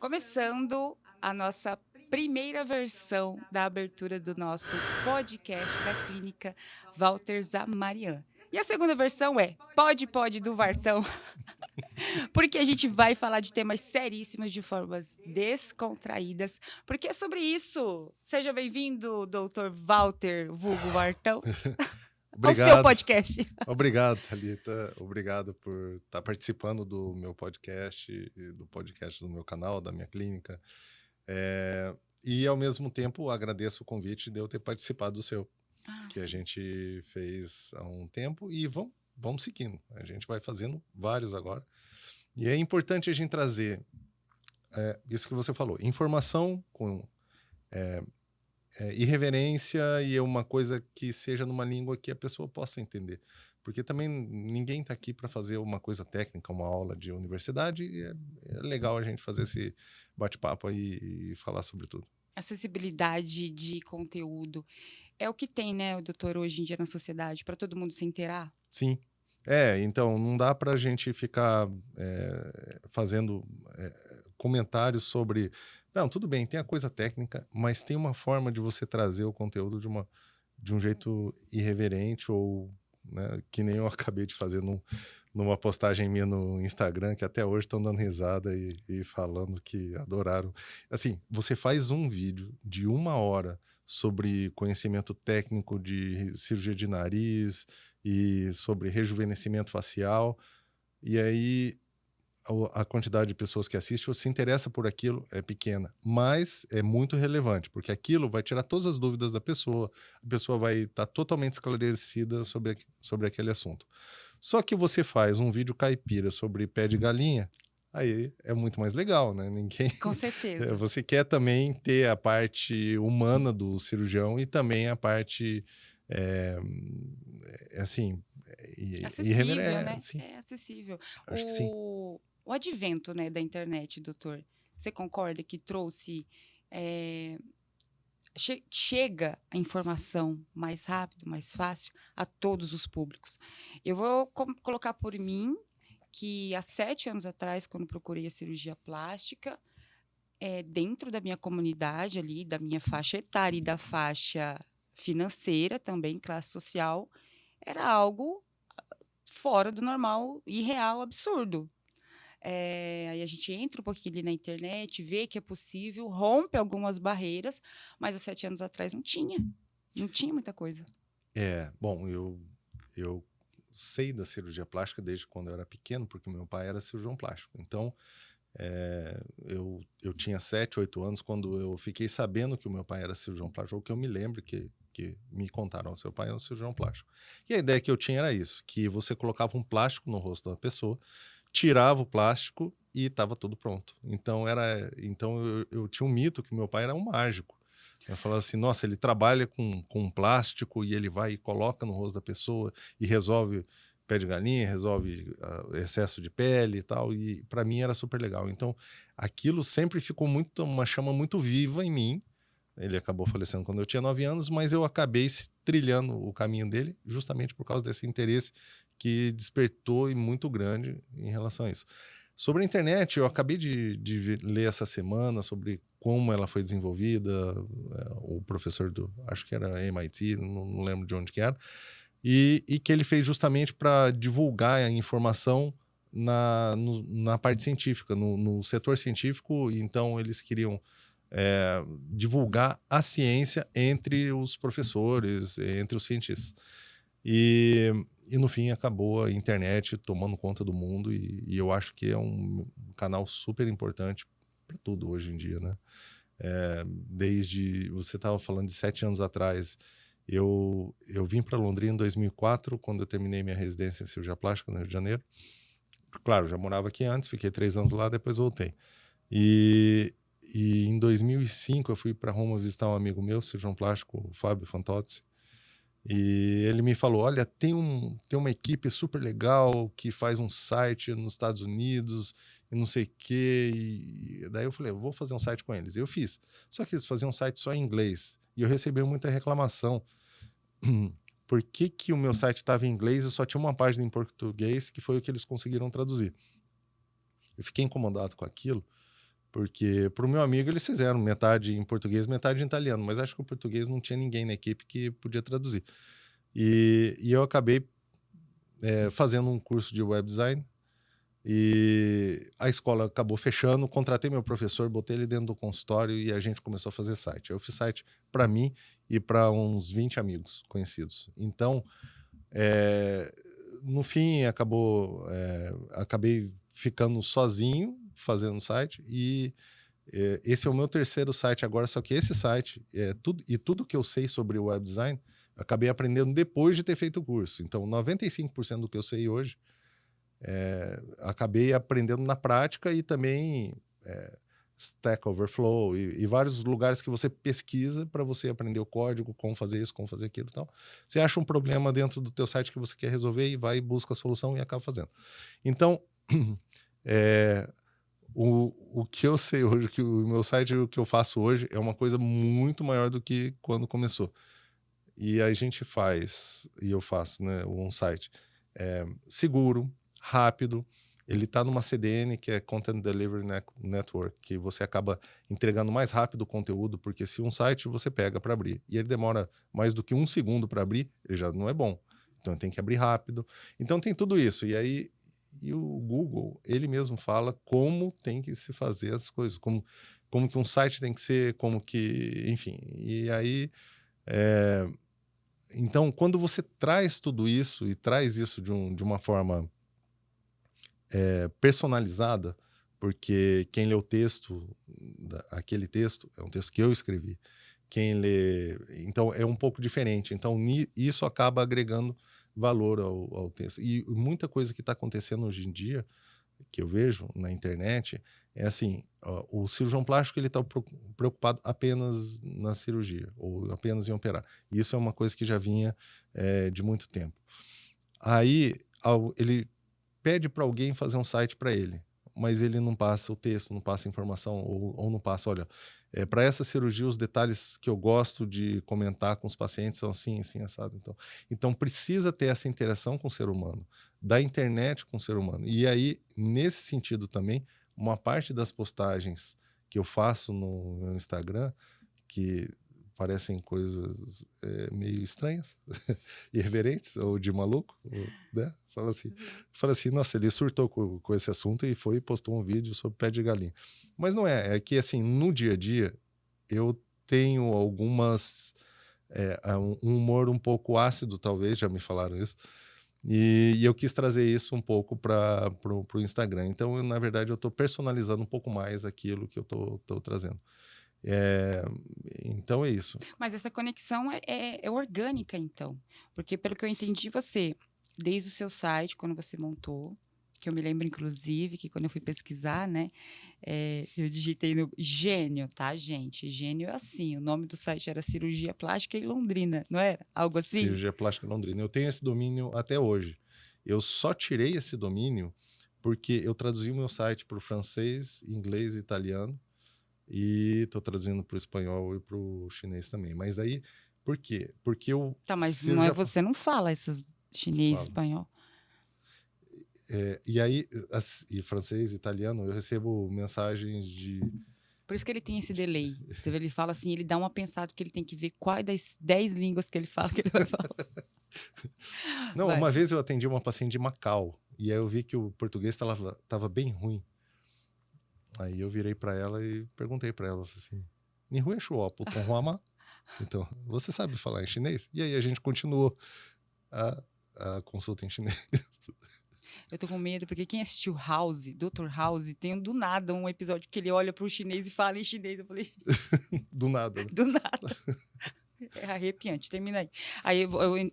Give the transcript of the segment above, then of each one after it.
Começando a nossa primeira versão da abertura do nosso podcast da Clínica Walter Zamarian. E a segunda versão é Pode do Vartão, porque a gente vai falar de temas seríssimos de formas descontraídas, porque é sobre isso. Seja bem-vindo, doutor Walter Vulgo Vartão, ao seu Obrigado, podcast. obrigado, Thalita. Obrigado por estar participando do meu podcast e do podcast do meu canal, da minha clínica. E, ao mesmo tempo, agradeço o convite de eu ter participado do seu, Ah, que a sim. gente fez há um tempo e vamos seguindo. A gente vai fazendo vários agora. E é importante a gente trazer isso que você falou, informação com irreverência e é uma coisa que seja numa língua que a pessoa possa entender. Porque também ninguém está aqui para fazer uma coisa técnica, uma aula de universidade, e é legal a gente fazer esse bate-papo aí e falar sobre tudo. Acessibilidade de conteúdo é o que tem, né, o doutor, hoje em dia na sociedade, para todo mundo se inteirar? Sim. Então, não dá para a gente ficar fazendo comentários sobre. Não, tudo bem, tem a coisa técnica, mas tem uma forma de você trazer o conteúdo de um jeito irreverente ou né, que nem eu acabei de fazer numa postagem minha no Instagram, que até hoje estão dando risada e falando que adoraram. Assim, você faz um vídeo de 1 hora sobre conhecimento técnico de cirurgia de nariz e sobre rejuvenescimento facial, e aí a quantidade de pessoas que assiste ou se interessa por aquilo é pequena, mas é muito relevante, porque aquilo vai tirar todas as dúvidas da pessoa, a pessoa vai estar totalmente esclarecida sobre aquele assunto. Só que você faz um vídeo caipira sobre pé de galinha, aí é muito mais legal, né? Ninguém. Com certeza. Você quer também ter a parte humana do cirurgião e também a parte, é, assim, Acessível, irreverente. né? Sim, É acessível. acho que sim. O advento, né, da internet, doutor, você concorda que trouxe, eh, chega a informação mais rápido, mais fácil a todos os públicos? Eu vou colocar por mim que há 7 anos atrás, quando procurei a cirurgia plástica, dentro da minha comunidade ali, da minha faixa etária e da faixa financeira também, classe social, era algo fora do normal, irreal, absurdo. Aí a gente entra um pouquinho ali na internet, vê que é possível, rompe algumas barreiras, mas há 7 anos atrás não tinha muita coisa. Bom, eu sei da cirurgia plástica desde quando eu era pequeno, porque meu pai era cirurgião plástico. Então, eu tinha 7, 8 anos quando eu fiquei sabendo que o meu pai era cirurgião plástico, ou que eu me lembro que me contaram, seu pai é um cirurgião plástico. E a ideia que eu tinha era isso, que você colocava um plástico no rosto da pessoa, tirava o plástico e estava tudo pronto. Então eu tinha um mito que meu pai era um mágico. Eu falava assim, nossa, ele trabalha com plástico e ele vai e coloca no rosto da pessoa e resolve pé de galinha, resolve excesso de pele e tal, e para mim era super legal. Então, aquilo sempre ficou uma chama muito viva em mim. Ele acabou falecendo quando eu tinha 9 anos, mas eu acabei trilhando o caminho dele justamente por causa desse interesse que despertou e muito grande em relação a isso. Sobre a internet, eu acabei de ler essa semana sobre como ela foi desenvolvida, o professor acho que era MIT, não lembro de onde que era, e que ele fez justamente para divulgar a informação na parte científica, no setor científico, então eles queriam divulgar a ciência entre os professores, entre os cientistas. E no fim acabou a internet tomando conta do mundo e eu acho que é um canal super importante para tudo hoje em dia, né? Desde, você estava falando de 7 anos atrás, eu vim para Londrina em 2004, quando eu terminei minha residência em cirurgia plástica no Rio de Janeiro. Claro, já morava aqui antes, fiquei 3 anos lá, depois voltei. E, e em 2005 eu fui para Roma visitar um amigo meu, cirurgião plástico, o Fábio Fantozzi, e ele me falou, olha, tem uma equipe super legal que faz um site nos Estados Unidos e não sei o quê. E daí eu falei, eu vou fazer um site com eles. E eu fiz. Só que eles faziam um site só em inglês. E eu recebi muita reclamação. Por que o meu site estava em inglês e só tinha uma página em português, que foi o que eles conseguiram traduzir. Eu fiquei incomodado com aquilo, Porque para o meu amigo eles fizeram metade em português, metade em italiano, mas acho que o português não tinha ninguém na equipe que podia traduzir. E eu acabei fazendo um curso de web design e a escola acabou fechando, contratei meu professor, botei ele dentro do consultório e a gente começou a fazer site. Eu fiz site para mim e para uns 20 amigos conhecidos. Então, no fim, acabei ficando sozinho fazendo site e esse é o meu terceiro site agora, só que esse site, tudo que eu sei sobre web design, eu acabei aprendendo depois de ter feito o curso. Então, 95% do que eu sei hoje, acabei aprendendo na prática e também Stack Overflow e vários lugares que você pesquisa para você aprender o código, como fazer isso, como fazer aquilo e tal. Você acha um problema dentro do teu site que você quer resolver e vai, busca a solução e acaba fazendo. Então, o que eu sei hoje, que o meu site, o que eu faço hoje, é uma coisa muito maior do que quando começou. E a gente faz, e eu faço, né, um site seguro, rápido. Ele está numa CDN, que é Content Delivery Network, que você acaba entregando mais rápido o conteúdo, porque se um site você pega para abrir e ele demora mais do que 1 segundo para abrir, ele já não é bom. Então tem que abrir rápido. Então tem tudo isso. E aí o Google, ele mesmo fala como tem que se fazer as coisas, como que um site tem que ser, como que, enfim. E aí então, quando você traz tudo isso e traz isso de uma forma personalizada, porque quem lê o texto, aquele texto, é um texto que eu escrevi. Quem lê. Então, é um pouco diferente. Então, isso acaba agregando valor ao texto. E muita coisa que está acontecendo hoje em dia, que eu vejo na internet, é assim: o cirurgião plástico ele está preocupado apenas na cirurgia, ou apenas em operar. Isso é uma coisa que já vinha de muito tempo. Aí, ele pede para alguém fazer um site para ele, mas ele não passa o texto, não passa a informação, ou não passa, olha, para essa cirurgia os detalhes que eu gosto de comentar com os pacientes são assim, assim, assado. Então precisa ter essa interação com o ser humano, da internet com o ser humano. E aí, nesse sentido também, uma parte das postagens que eu faço no meu Instagram, que parecem coisas meio estranhas, irreverentes, ou de maluco, né? Fala assim, nossa, ele surtou com esse assunto e foi e postou um vídeo sobre pé de galinha. Mas não é que assim, no dia a dia, eu tenho um humor um pouco ácido, talvez, já me falaram isso, e eu quis trazer isso um pouco para o Instagram. Então, na verdade, eu estou personalizando um pouco mais aquilo que eu estou trazendo. Então é isso. Mas essa conexão é orgânica, então. Porque, pelo que eu entendi, você, desde o seu site, quando você montou, que eu me lembro, inclusive, que quando eu fui pesquisar, né, eu digitei no Gênio, tá, gente? Gênio é assim, o nome do site era Cirurgia Plástica em Londrina, não era? Algo assim? Cirurgia Plástica Londrina. Eu tenho esse domínio até hoje. Eu só tirei esse domínio porque eu traduzi o meu site para o francês, inglês e italiano. E estou traduzindo para o espanhol e para o chinês também. Mas daí, por quê? Porque eu... Tá, mas não é, você não fala esses chinês, Falo. espanhol. E aí, e francês, italiano, eu recebo mensagens de... Por isso que ele tem esse delay. Você vê, ele fala assim, ele dá uma pensada que ele tem que ver quais das 10 línguas que ele fala que ele vai falar. Não, Vai. uma vez eu atendi uma paciente de Macau e aí eu vi que o português estava bem ruim. Aí eu virei para ela e perguntei para ela assim: "Ni shuo puton huama?" Então, você sabe falar em chinês? E aí a gente continuou a consulta em chinês. Eu tô com medo, porque quem assistiu House, Dr. House, tem do nada um episódio que ele olha pro chinês e fala em chinês. Eu falei, Do nada, né? do nada. É arrepiante, termina aí. Aí,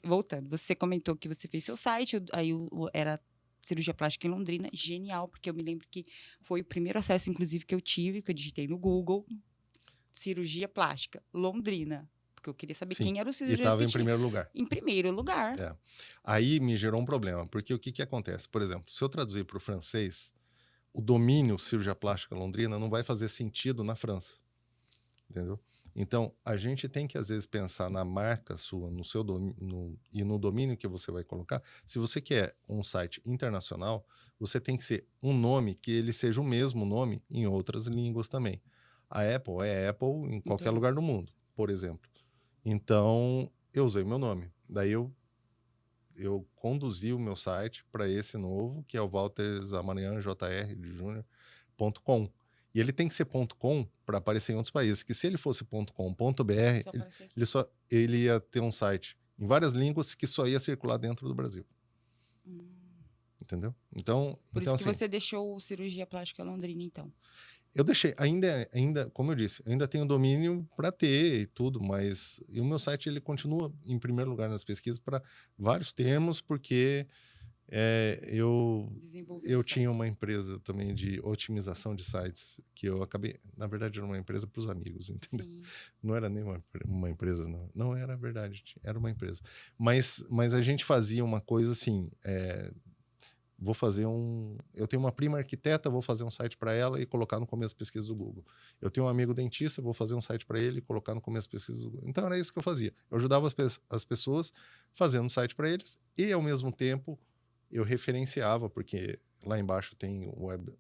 voltando, você comentou que você fez seu site, aí era cirurgia plástica em Londrina, genial, porque eu me lembro que foi o primeiro acesso, inclusive, que eu tive, que eu digitei no Google, cirurgia plástica, Londrina, porque eu queria saber Sim. quem eram os E cirurgiões estava que em tinha. primeiro lugar. Em primeiro lugar. É. Aí me gerou um problema, porque o que acontece? Por exemplo, se eu traduzir para o francês, o domínio cirurgia plástica Londrina não vai fazer sentido na França. Entendeu? Então, a gente tem que, às vezes, pensar na marca sua, no seu e no domínio que você vai colocar. Se você quer um site internacional, você tem que ser um nome que ele seja o mesmo nome em outras línguas também. A Apple é Apple em Em qualquer todas lugar do as mundo, línguas. por exemplo. Então, eu usei meu nome. Daí eu conduzi o meu site para esse novo, que é o walterzamarianjr.com. E ele tem que ser .com para aparecer em outros países, que se ele fosse .com.br, Só aparecer aqui. ele ia ter um site em várias línguas que só ia circular dentro do Brasil, Hum. entendeu? Por Então isso que assim, você deixou cirurgia plástica Londrina, então. eu deixei, ainda, como eu disse, eu ainda tenho domínio para ter e tudo, mas e o meu site ele continua em primeiro lugar nas pesquisas para vários termos, porque Desenvolveu o eu tinha site. uma empresa também de otimização de sites, que eu acabei, na verdade, era uma empresa para os amigos, entendeu? Sim. Não era nem uma empresa, não. Não era verdade, era uma empresa. Mas a gente fazia uma coisa assim, vou fazer eu tenho uma prima arquiteta, vou fazer um site para ela e colocar no começo da pesquisa do Google. Eu tenho um amigo dentista, vou fazer um site para ele e colocar no começo da pesquisa do Google. Então era isso que eu fazia. Eu ajudava as pessoas fazendo um site para eles e ao mesmo tempo eu referenciava, porque lá embaixo tem o web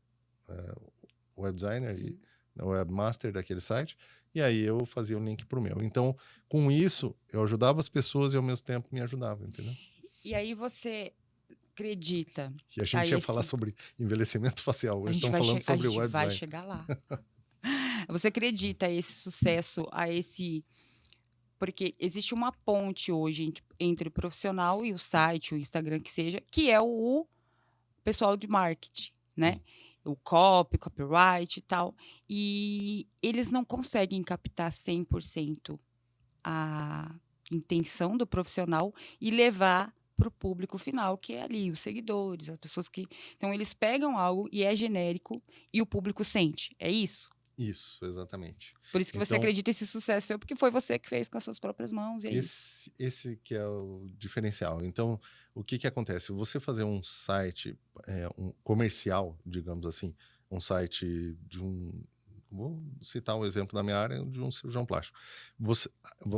designer e Sim. o webmaster daquele site, e aí eu fazia o link para o meu. Então, com isso, eu ajudava as pessoas e ao mesmo tempo me ajudava, entendeu? E aí você acredita E a a gente ia falar esse. sobre envelhecimento facial. A Hoje gente estamos vai, falando a sobre o gente web vai design. chegar lá. Você acredita a esse sucesso, a esse. Porque existe uma ponte hoje entre o profissional e o site, o Instagram que seja, que é o pessoal de marketing, né? Hum. O copyright e tal. E eles não conseguem captar 100% a intenção do profissional e levar para o público final, que é ali, os seguidores, as pessoas que. Então, eles pegam algo e é genérico e o público sente. É isso? Isso, exatamente. Por isso que você Então, acredita esse sucesso, porque foi você que fez com as suas próprias mãos, e é isso. esse que é o diferencial. Então, o que acontece? Você fazer um site, um comercial, digamos assim, um site de um. Vou citar um exemplo da minha área de um cirurgião plástico. Você,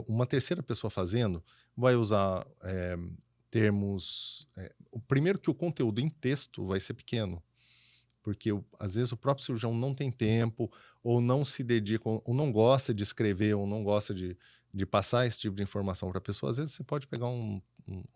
uma terceira pessoa fazendo vai usar termos. O primeiro que o conteúdo em texto vai ser pequeno, porque às vezes o próprio cirurgião não tem tempo, ou não se dedica, ou não gosta de escrever, ou não gosta de passar esse tipo de informação para a pessoa. Às vezes você pode pegar um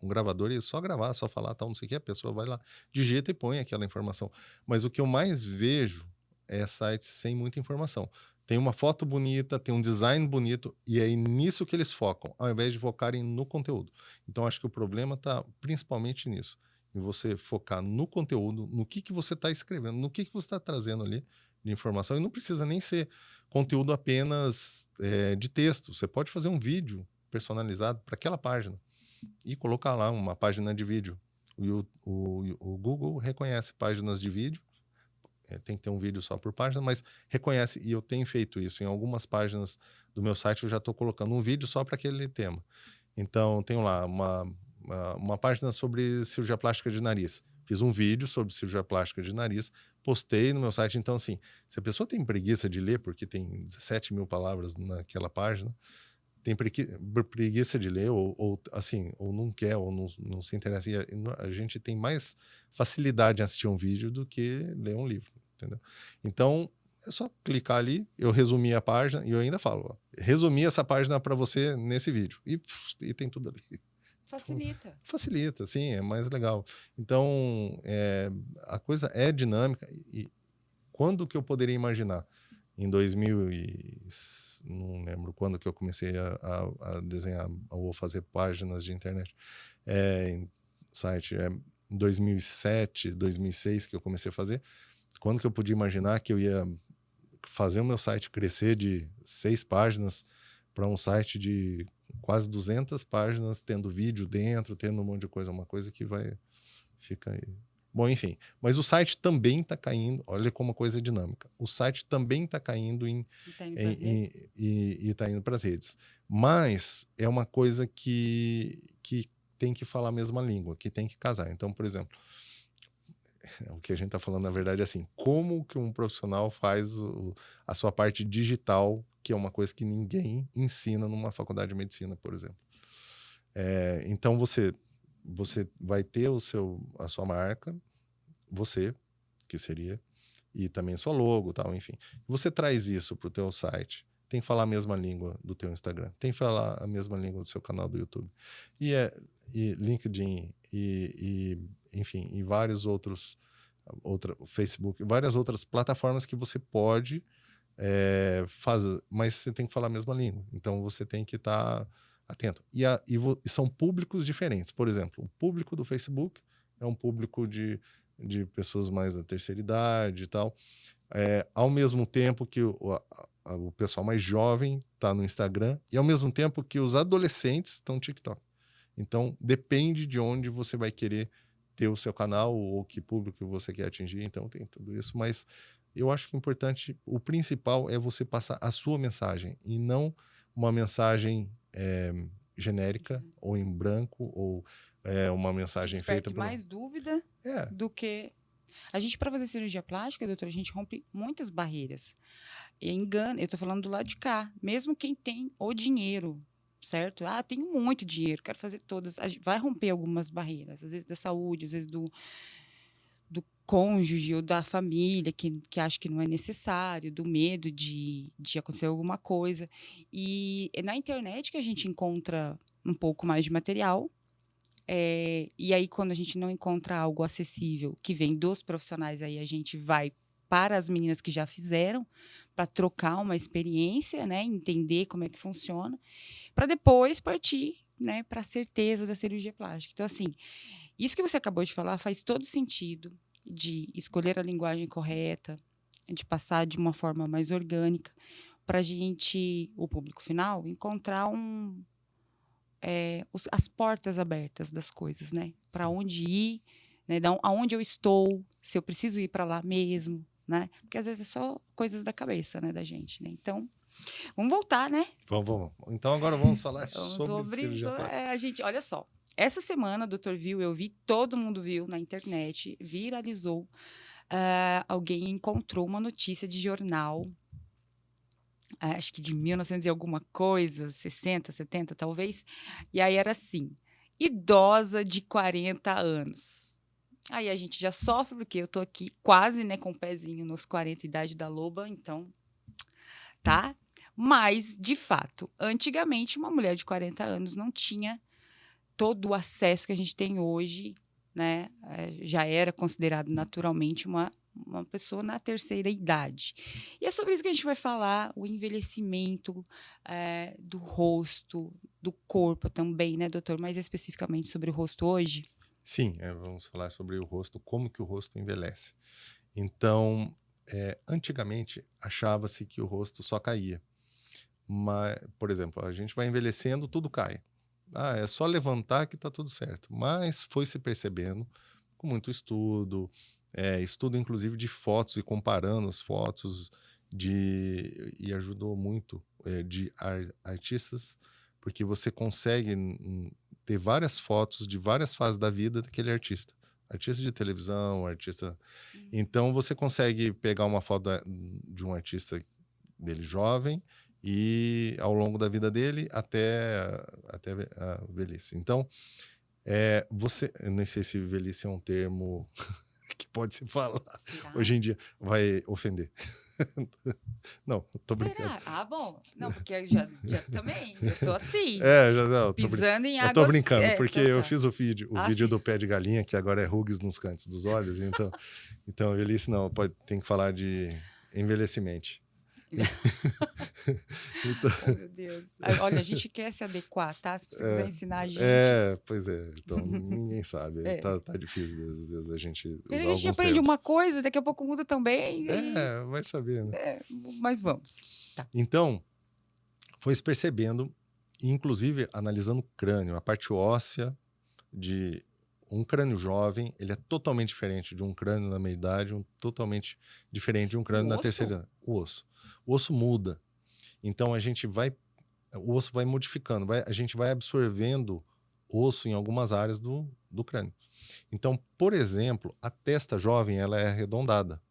gravador e só gravar, só falar, tal, não sei o que, a pessoa vai lá, digita e põe aquela informação. Mas o que eu mais vejo é sites sem muita informação. Tem uma foto bonita, tem um design bonito, e é nisso que eles focam, ao invés de focarem no conteúdo. Então, acho que o problema está principalmente nisso, em você focar no conteúdo, no que você está escrevendo, no que você está trazendo ali de informação. E não precisa nem ser conteúdo apenas de texto. Você pode fazer um vídeo personalizado para aquela página e colocar lá uma página de vídeo. O Google reconhece páginas de vídeo, tem que ter um vídeo só por página, mas reconhece, e eu tenho feito isso. Em algumas páginas do meu site eu já estou colocando um vídeo só para aquele tema. Então, tenho lá uma página sobre cirurgia plástica de nariz. Fiz um vídeo sobre cirurgia plástica de nariz, postei no meu site. Então, assim, se a pessoa tem preguiça de ler, porque tem 17 mil palavras naquela página, tem preguiça de ler, ou assim, ou não quer, ou não se interessa. E a gente tem mais facilidade em assistir um vídeo do que ler um livro, entendeu? Então, é só clicar ali, eu resumi a página, e eu ainda falo, ó, resumi essa página para você nesse vídeo. E tem tudo ali. Então, Facilita. facilita, sim, é mais legal. Então, a coisa é dinâmica. E quando que eu poderia imaginar? Em 2000 não lembro quando que eu comecei a desenhar ou fazer páginas de internet. Em site, em 2007, 2006 que eu comecei a fazer. Quando que eu podia imaginar que eu ia fazer o meu site crescer de 6 páginas para um site de quase 200 páginas, tendo vídeo dentro, tendo um monte de coisa, uma coisa que vai fica aí. Bom, enfim, mas o site também está caindo, olha como a coisa é dinâmica. O site também está caindo E tá indo pras redes? e está indo para as redes. Mas é uma coisa que tem que falar a mesma língua, que tem que casar. Então, por exemplo, o que a gente está falando, na verdade, é assim, como que um profissional faz a sua parte digital que é uma coisa que ninguém ensina numa faculdade de medicina, por exemplo. Então, você vai ter a sua marca, você, que seria, e também sua logo, tal, enfim. Você traz isso para o teu site, tem que falar a mesma língua do teu Instagram, tem que falar a mesma língua do seu canal do YouTube. E LinkedIn, enfim, e vários outros, Facebook, várias outras plataformas que você pode fazer, mas você tem que falar a mesma língua. Então, você tem que estar atento. E são públicos diferentes. Por exemplo, o público do Facebook é um público de pessoas mais da terceira idade e tal. Ao mesmo tempo que o pessoal mais jovem está no Instagram e ao mesmo tempo que os adolescentes estão no TikTok. Então, depende de onde você vai querer ter o seu canal ou que público você quer atingir. Então, tem tudo isso. Mas eu acho que o importante, o principal é você passar a sua mensagem e não uma mensagem genérica ou em branco ou uma mensagem feita por... mais dúvida do que... A gente, para fazer cirurgia plástica, doutora, a gente rompe muitas barreiras. Engana, eu estou falando do lado de cá. Mesmo quem tem o dinheiro, certo? Tenho muito dinheiro, quero fazer todas. Vai romper algumas barreiras, às vezes da saúde, às vezes do cônjuge ou da família que acha que não é necessário, do medo de acontecer alguma coisa. E é na internet que a gente encontra um pouco mais de material. E aí, quando a gente não encontra algo acessível que vem dos profissionais, aí a gente vai para as meninas que já fizeram, para trocar uma experiência, né, entender como é que funciona, para depois partir, né, para a certeza da cirurgia plástica. Então, assim, isso que você acabou de falar faz todo sentido, de escolher a linguagem correta, de passar de uma forma mais orgânica, para a gente, o público final, encontrar as portas abertas das coisas, né? Para onde ir, né? Aonde eu estou, se eu preciso ir para lá mesmo, né? Porque às vezes é só coisas da cabeça, né, da gente, né? Então, vamos voltar, né? Vamos. Então agora vamos falar sobre cirurgia plástica. A gente, olha só, essa semana, doutor viu, eu vi, todo mundo viu na internet, viralizou, alguém encontrou uma notícia de jornal, acho que de 1900 e alguma coisa, 60, 70 talvez, e aí era assim, idosa de 40 anos. Aí a gente já sofre, porque eu tô aqui quase, né, com o pezinho nos 40, idade da loba, então, tá? Mas, de fato, antigamente uma mulher de 40 anos não tinha todo o acesso que a gente tem hoje, né? Já era considerado naturalmente uma pessoa na terceira idade. E é sobre isso que a gente vai falar, o envelhecimento do rosto, do corpo também, né, doutor? Mais especificamente sobre o rosto hoje. Sim, vamos falar sobre o rosto, como que o rosto envelhece. Então, antigamente, achava-se que o rosto só caía. Mas, por exemplo, a gente vai envelhecendo, tudo cai. É só levantar que está tudo certo. Mas foi se percebendo, com muito estudo, estudo inclusive de fotos e comparando as fotos, e ajudou muito de artistas, porque você consegue ter várias fotos de várias fases da vida daquele artista. Artista de televisão, artista... Então, você consegue pegar uma foto de um artista dele jovem e ao longo da vida dele até a velhice. Então, eu não sei se velhice é um termo que pode se falar. Será? Hoje em dia vai ofender. Não, tô brincando. Será? Bom. Não, porque eu já também, eu tô assim, pisando em águas... Eu tô brincando, porque então eu tá. fiz o vídeo Sim. do pé de galinha, que agora é rugas nos cantos dos olhos, então velhice não, tem que falar de envelhecimento. Oh, meu Deus. Olha, a gente quer se adequar, tá? Se você quiser ensinar a gente... Pois é. Então, ninguém sabe. Tá difícil, às vezes, a gente usar a gente alguns aprende termos. uma coisa, daqui a pouco muda também. Vai saber, né? Mas vamos. Tá. Então, foi se percebendo, inclusive analisando o crânio, a parte óssea de um crânio jovem, ele é totalmente diferente de um crânio na meia-idade, totalmente diferente de um crânio na terceira idade. O osso muda. Então, o osso vai modificando, a gente vai absorvendo osso em algumas áreas do crânio. Então, por exemplo, a testa jovem ela é arredondada.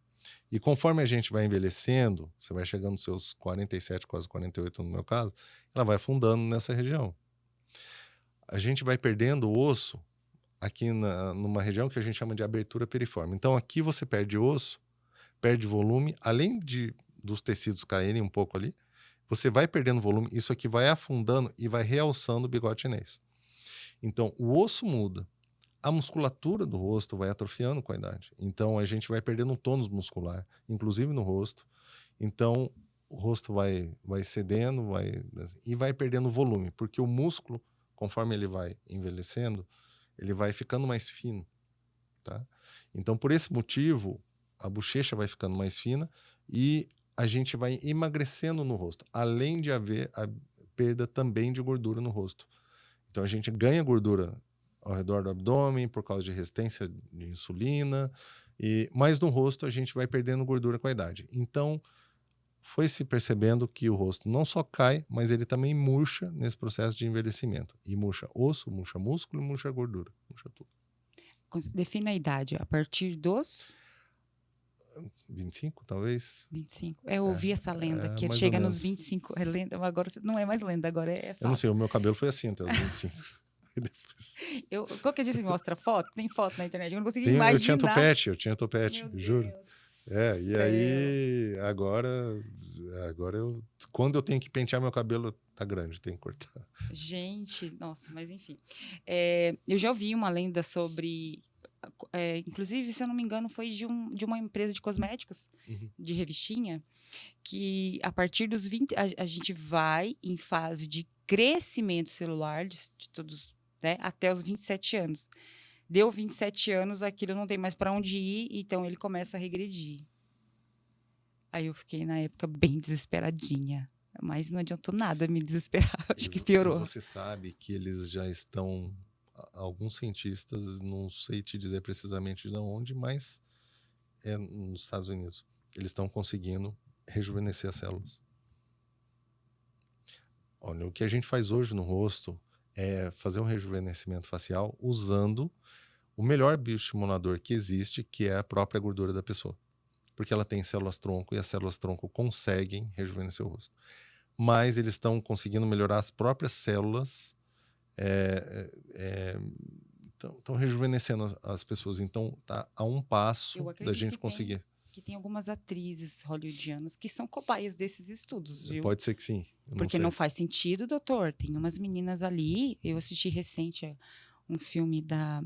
E conforme a gente vai envelhecendo, você vai chegando nos seus 47, quase 48 no meu caso, ela vai afundando nessa região. A gente vai perdendo osso aqui numa região que a gente chama de abertura periforme. Então aqui você perde osso, perde volume, além dos tecidos caírem um pouco ali, você vai perdendo volume, isso aqui vai afundando e vai realçando o bigode chinês. Então o osso muda, a musculatura do rosto vai atrofiando com a idade. Então a gente vai perdendo um tônus muscular, inclusive no rosto. Então o rosto vai cedendo, e vai perdendo volume, porque o músculo, conforme ele vai envelhecendo, ele vai ficando mais fino, tá? Então, por esse motivo, a bochecha vai ficando mais fina e a gente vai emagrecendo no rosto, além de haver a perda também de gordura no rosto. Então, a gente ganha gordura ao redor do abdômen por causa de resistência de insulina, mas no rosto a gente vai perdendo gordura com a idade. Então, foi se percebendo que o rosto não só cai, mas ele também murcha nesse processo de envelhecimento. E murcha osso, murcha músculo e murcha gordura, murcha tudo. Defina a idade. A partir dos 25, talvez? 25. Eu ouvi essa lenda, que mais ou chega nos menos. 25. É lenda, mas agora não é mais lenda, agora é fato. Eu não sei, o meu cabelo foi assim até os 25. E depois... Qualquer dia você me mostra foto? Tem foto na internet. Eu não consegui Eu tinha imaginar. topete, Meu juro. Deus. E céu. aí, agora quando eu tenho que pentear meu cabelo, tá grande, tem que cortar. Gente, nossa, mas enfim. Eu já ouvi uma lenda sobre. Inclusive, se eu não me engano, foi de uma empresa de cosméticos, de revistinha, que a partir dos 20. A gente vai em fase de crescimento celular de todos, né, até os 27 anos. Deu 27 anos, aquilo não tem mais para onde ir, então ele começa a regredir. Aí eu fiquei, na época, bem desesperadinha. Mas não adiantou nada me desesperar, acho que piorou. E você sabe que eles já estão, alguns cientistas, não sei te dizer precisamente de onde, mas é nos Estados Unidos. Eles estão conseguindo rejuvenescer as células. Olha, o que a gente faz hoje no rosto é fazer um rejuvenescimento facial usando o melhor bioestimulador que existe, que é a própria gordura da pessoa. Porque ela tem células-tronco e as células-tronco conseguem rejuvenescer o rosto. Mas eles estão conseguindo melhorar as próprias células, estão rejuvenescendo as pessoas. Então, tá a um passo da gente conseguir. Que tem algumas atrizes hollywoodianas que são cobaias desses estudos, viu? Pode ser que sim. Porque não faz sentido, doutor. Tem umas meninas ali, eu assisti recente um filme da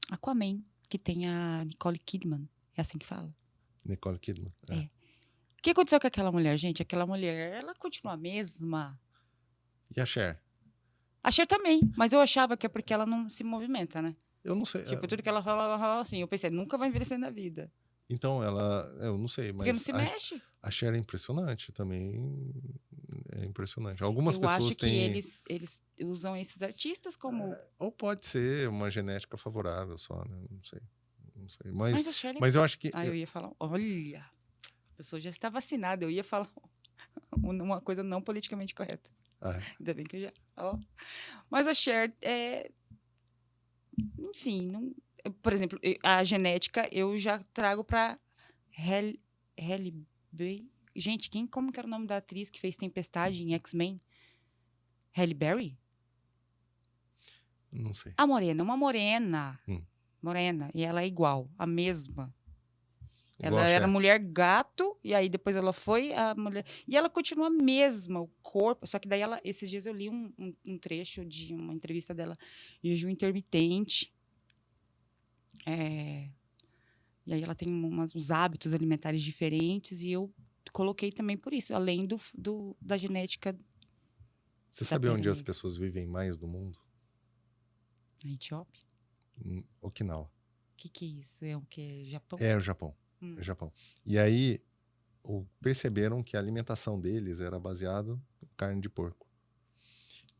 Aquaman, que tem a Nicole Kidman. É assim que fala? Nicole Kidman. É. O que aconteceu com aquela mulher, gente? Aquela mulher, ela continua a mesma. E a Cher? A Cher também, mas eu achava que é porque ela não se movimenta, né? Eu não sei. Tipo, tudo que ela fala assim. Eu pensei, nunca vai envelhecer na vida. Então, eu não sei, mas... Porque não se mexe. A Cher é impressionante também. É impressionante. Algumas pessoas acho que têm... eles usam esses artistas como... ou pode ser uma genética favorável só, né? Não sei. Mas a Cher... Mas eu acho que... eu ia falar, olha, a pessoa já está vacinada. Eu ia falar uma coisa não politicamente correta. Ainda bem que eu já... Mas a Cher enfim, não... Por exemplo, a genética eu já trago para Halle Berry. Gente, como que era o nome da atriz que fez Tempestade em X-Men? Halle Berry? Não sei. A morena, uma morena. Morena. E ela é igual, a mesma. Ela era mulher gato, e aí depois ela foi a mulher... E ela continua a mesma, o corpo. Só que daí esses dias eu li um trecho de uma entrevista dela, jejum intermitente. E aí ela tem uns hábitos alimentares diferentes, e eu coloquei também por isso, além da genética. Você sabe onde as pessoas vivem mais no mundo? Na Etiópia? Okinawa. O que é isso? É o que? Japão? É o Japão. Japão. E aí perceberam que a alimentação deles era baseada em carne de porco.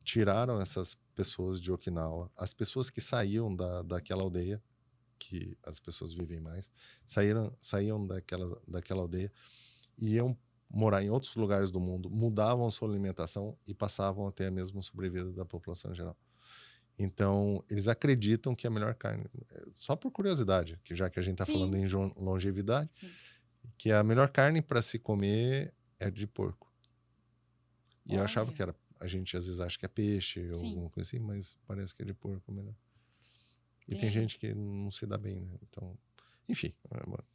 Tiraram essas pessoas de Okinawa, as pessoas que saíam daquela aldeia, que as pessoas vivem mais, saíam daquela aldeia e iam morar em outros lugares do mundo, mudavam a sua alimentação e passavam a ter a mesma sobrevida da população em geral. Então, eles acreditam que a melhor carne, só por curiosidade, que já que a gente está falando em longevidade, que a melhor carne para se comer é de porco. E eu achava Olha, que era, a gente às vezes acha que é peixe ou sim, alguma coisa assim, mas parece que é de porco melhor. E tem tem. gente que não se dá bem, né? Então, enfim,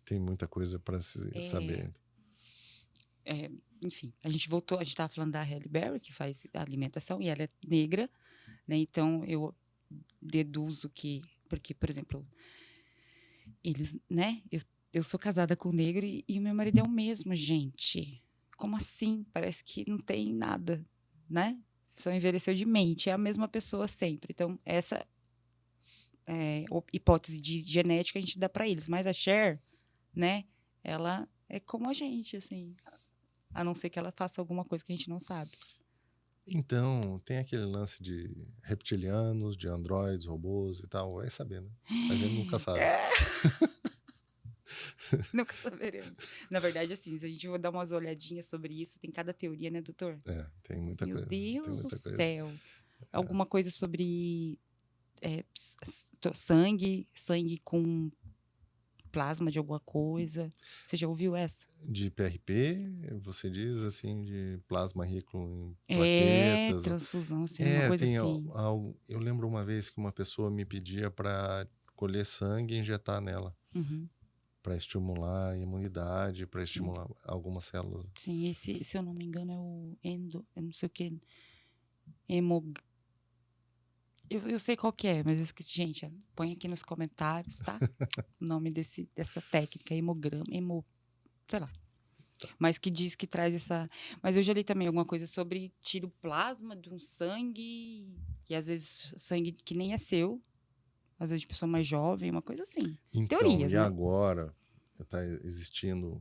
tem muita coisa para se É, saber. é, enfim, a gente voltou, a gente estava falando da Halle Berry, que faz a alimentação, e ela é negra, né? Então eu deduzo que, porque, por exemplo, eles, né? Eu sou casada com um negro e o meu marido é o mesmo, gente. Como assim? Parece que não tem nada, né? Só envelheceu de mente, é a mesma pessoa sempre. Então, essa hipótese de genética a gente dá para eles, mas a Cher, né? Ela é como a gente, assim, a não ser que ela faça alguma coisa que a gente não sabe. Então, tem aquele lance de reptilianos, de androides, robôs e tal. Vai saber, né? A gente nunca sabe. É, nunca saberemos. Na verdade, assim, se a gente for dar umas olhadinhas sobre isso, tem cada teoria, né, doutor? É, tem muita Meu coisa. Tem Deus do muita coisa. céu. Alguma coisa sobre sangue com plasma de alguma coisa. Você já ouviu essa? De PRP, você diz assim, de plasma rico em É, plaquetas. transfusão, assim, uma É, coisa tem assim. algo. Eu lembro uma vez que uma pessoa me pedia para colher sangue e injetar nela, Uhum, para estimular a imunidade, para sim. estimular algumas células. Sim, esse, se eu não me engano, é o eu não sei o que, hemo, eu sei qual que é, mas eu esqueci. Gente, põe aqui nos comentários, tá? O nome dessa técnica, hemograma, sei lá. Mas que diz que traz essa. Mas eu já li também alguma coisa sobre tira o plasma de um sangue, e às vezes sangue que nem é seu, às vezes de pessoa mais jovem, uma coisa assim. Então, Teorias, e né? agora está existindo,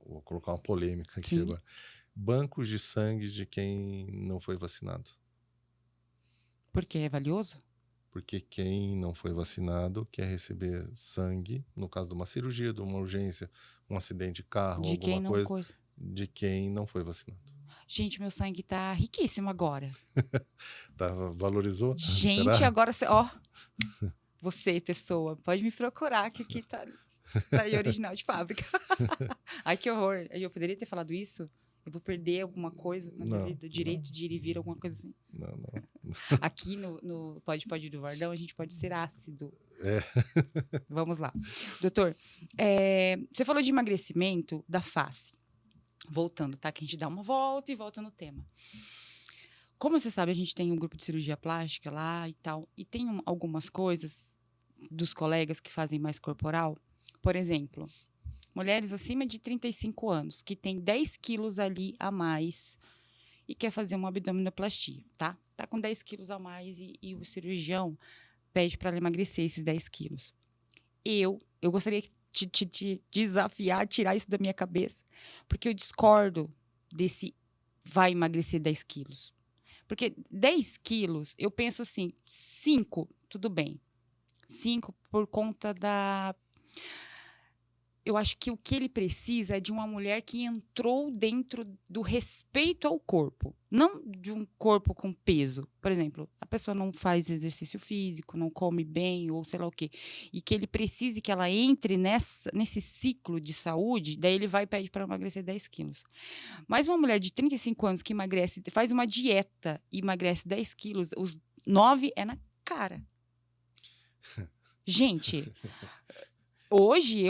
vou colocar uma polêmica aqui Sim. agora, bancos de sangue de quem não foi vacinado. Porque é valioso? Porque quem não foi vacinado quer receber sangue, no caso de uma cirurgia, de uma urgência, um acidente de carro, De quem alguma não coisa, coisa. de quem não foi vacinado. Gente, meu sangue tá riquíssimo agora. Tá, valorizou? Gente, Será? agora, ó, você, pessoa, pode me procurar que aqui tá aí original de fábrica. Ai, que horror. Eu poderia ter falado isso? Eu vou perder alguma coisa na minha Não, vida? não, Direito de ir e vir, alguma coisa assim. não. Aqui no Pode do Vardão, a gente pode ser ácido. É, Vamos lá. Doutor, você falou de emagrecimento da face. Voltando, tá? Que a gente dá uma volta e volta no tema. Como você sabe, a gente tem um grupo de cirurgia plástica lá e tal. E tem algumas coisas dos colegas que fazem mais corporal. Por exemplo, mulheres acima de 35 anos, que tem 10 quilos ali a mais e quer fazer uma abdominoplastia, tá? Tá com 10 quilos a mais e o cirurgião pede para ela emagrecer esses 10 quilos. Eu gostaria de te desafiar, tirar isso da minha cabeça, porque eu discordo desse vai emagrecer 10 quilos. Porque 10 quilos, eu penso assim, 5, tudo bem. 5 por conta da. Eu acho que o que ele precisa é de uma mulher que entrou dentro do respeito ao corpo, não de um corpo com peso. Por exemplo, a pessoa não faz exercício físico, não come bem ou sei lá o quê, e que ele precise que ela entre nesse ciclo de saúde, daí ele vai e pede para emagrecer 10 quilos. Mas uma mulher de 35 anos que emagrece, faz uma dieta e emagrece 10 quilos, os 9 é na cara. Gente, hoje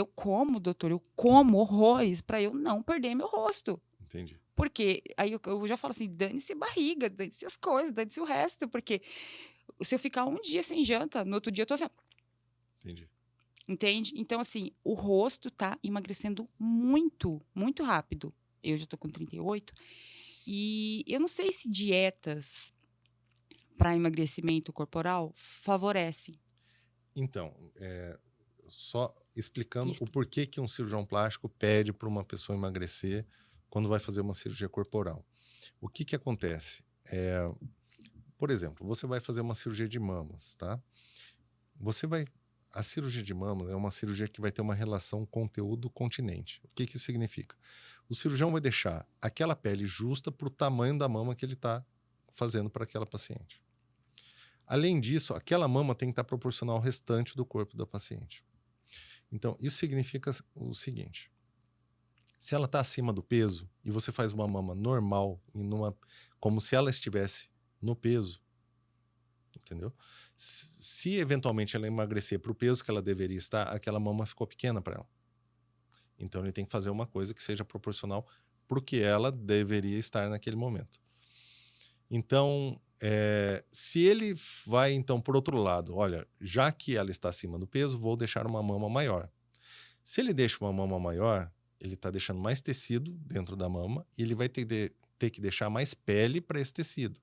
doutor, eu como horrores para eu não perder meu rosto. entendi, Porque aí eu já falo assim, dane-se barriga, dane-se as coisas, dane-se o resto, porque se eu ficar um dia sem janta, no outro dia eu tô assim, entendi. entende? Então, assim, o rosto tá emagrecendo muito, muito rápido. Eu já tô com 38 e eu não sei se dietas para emagrecimento corporal favorecem. Então, só explicando o Isso. porquê que um cirurgião plástico pede para uma pessoa emagrecer quando vai fazer uma cirurgia corporal. O que que acontece? Por exemplo, você vai fazer uma cirurgia de mamas, tá? Você vai. A cirurgia de mamas é uma cirurgia que vai ter uma relação conteúdo-continente. O que que isso significa? O cirurgião vai deixar aquela pele justa para o tamanho da mama que ele está fazendo para aquela paciente. Além disso, aquela mama tem que estar proporcional ao restante do corpo da paciente. Então, isso significa o seguinte: Se ela está acima do peso e você faz uma mama normal, como se ela estivesse no peso, entendeu? Se eventualmente ela emagrecer para o peso que ela deveria estar, aquela mama ficou pequena para ela. Então ele tem que fazer uma coisa que seja proporcional para o que ela deveria estar naquele momento. Então, se ele vai então por outro lado, olha, já que ela está acima do peso, vou deixar uma mama maior. Se ele deixa uma mama maior, ele está deixando mais tecido dentro da mama e ele vai ter que deixar mais pele para esse tecido.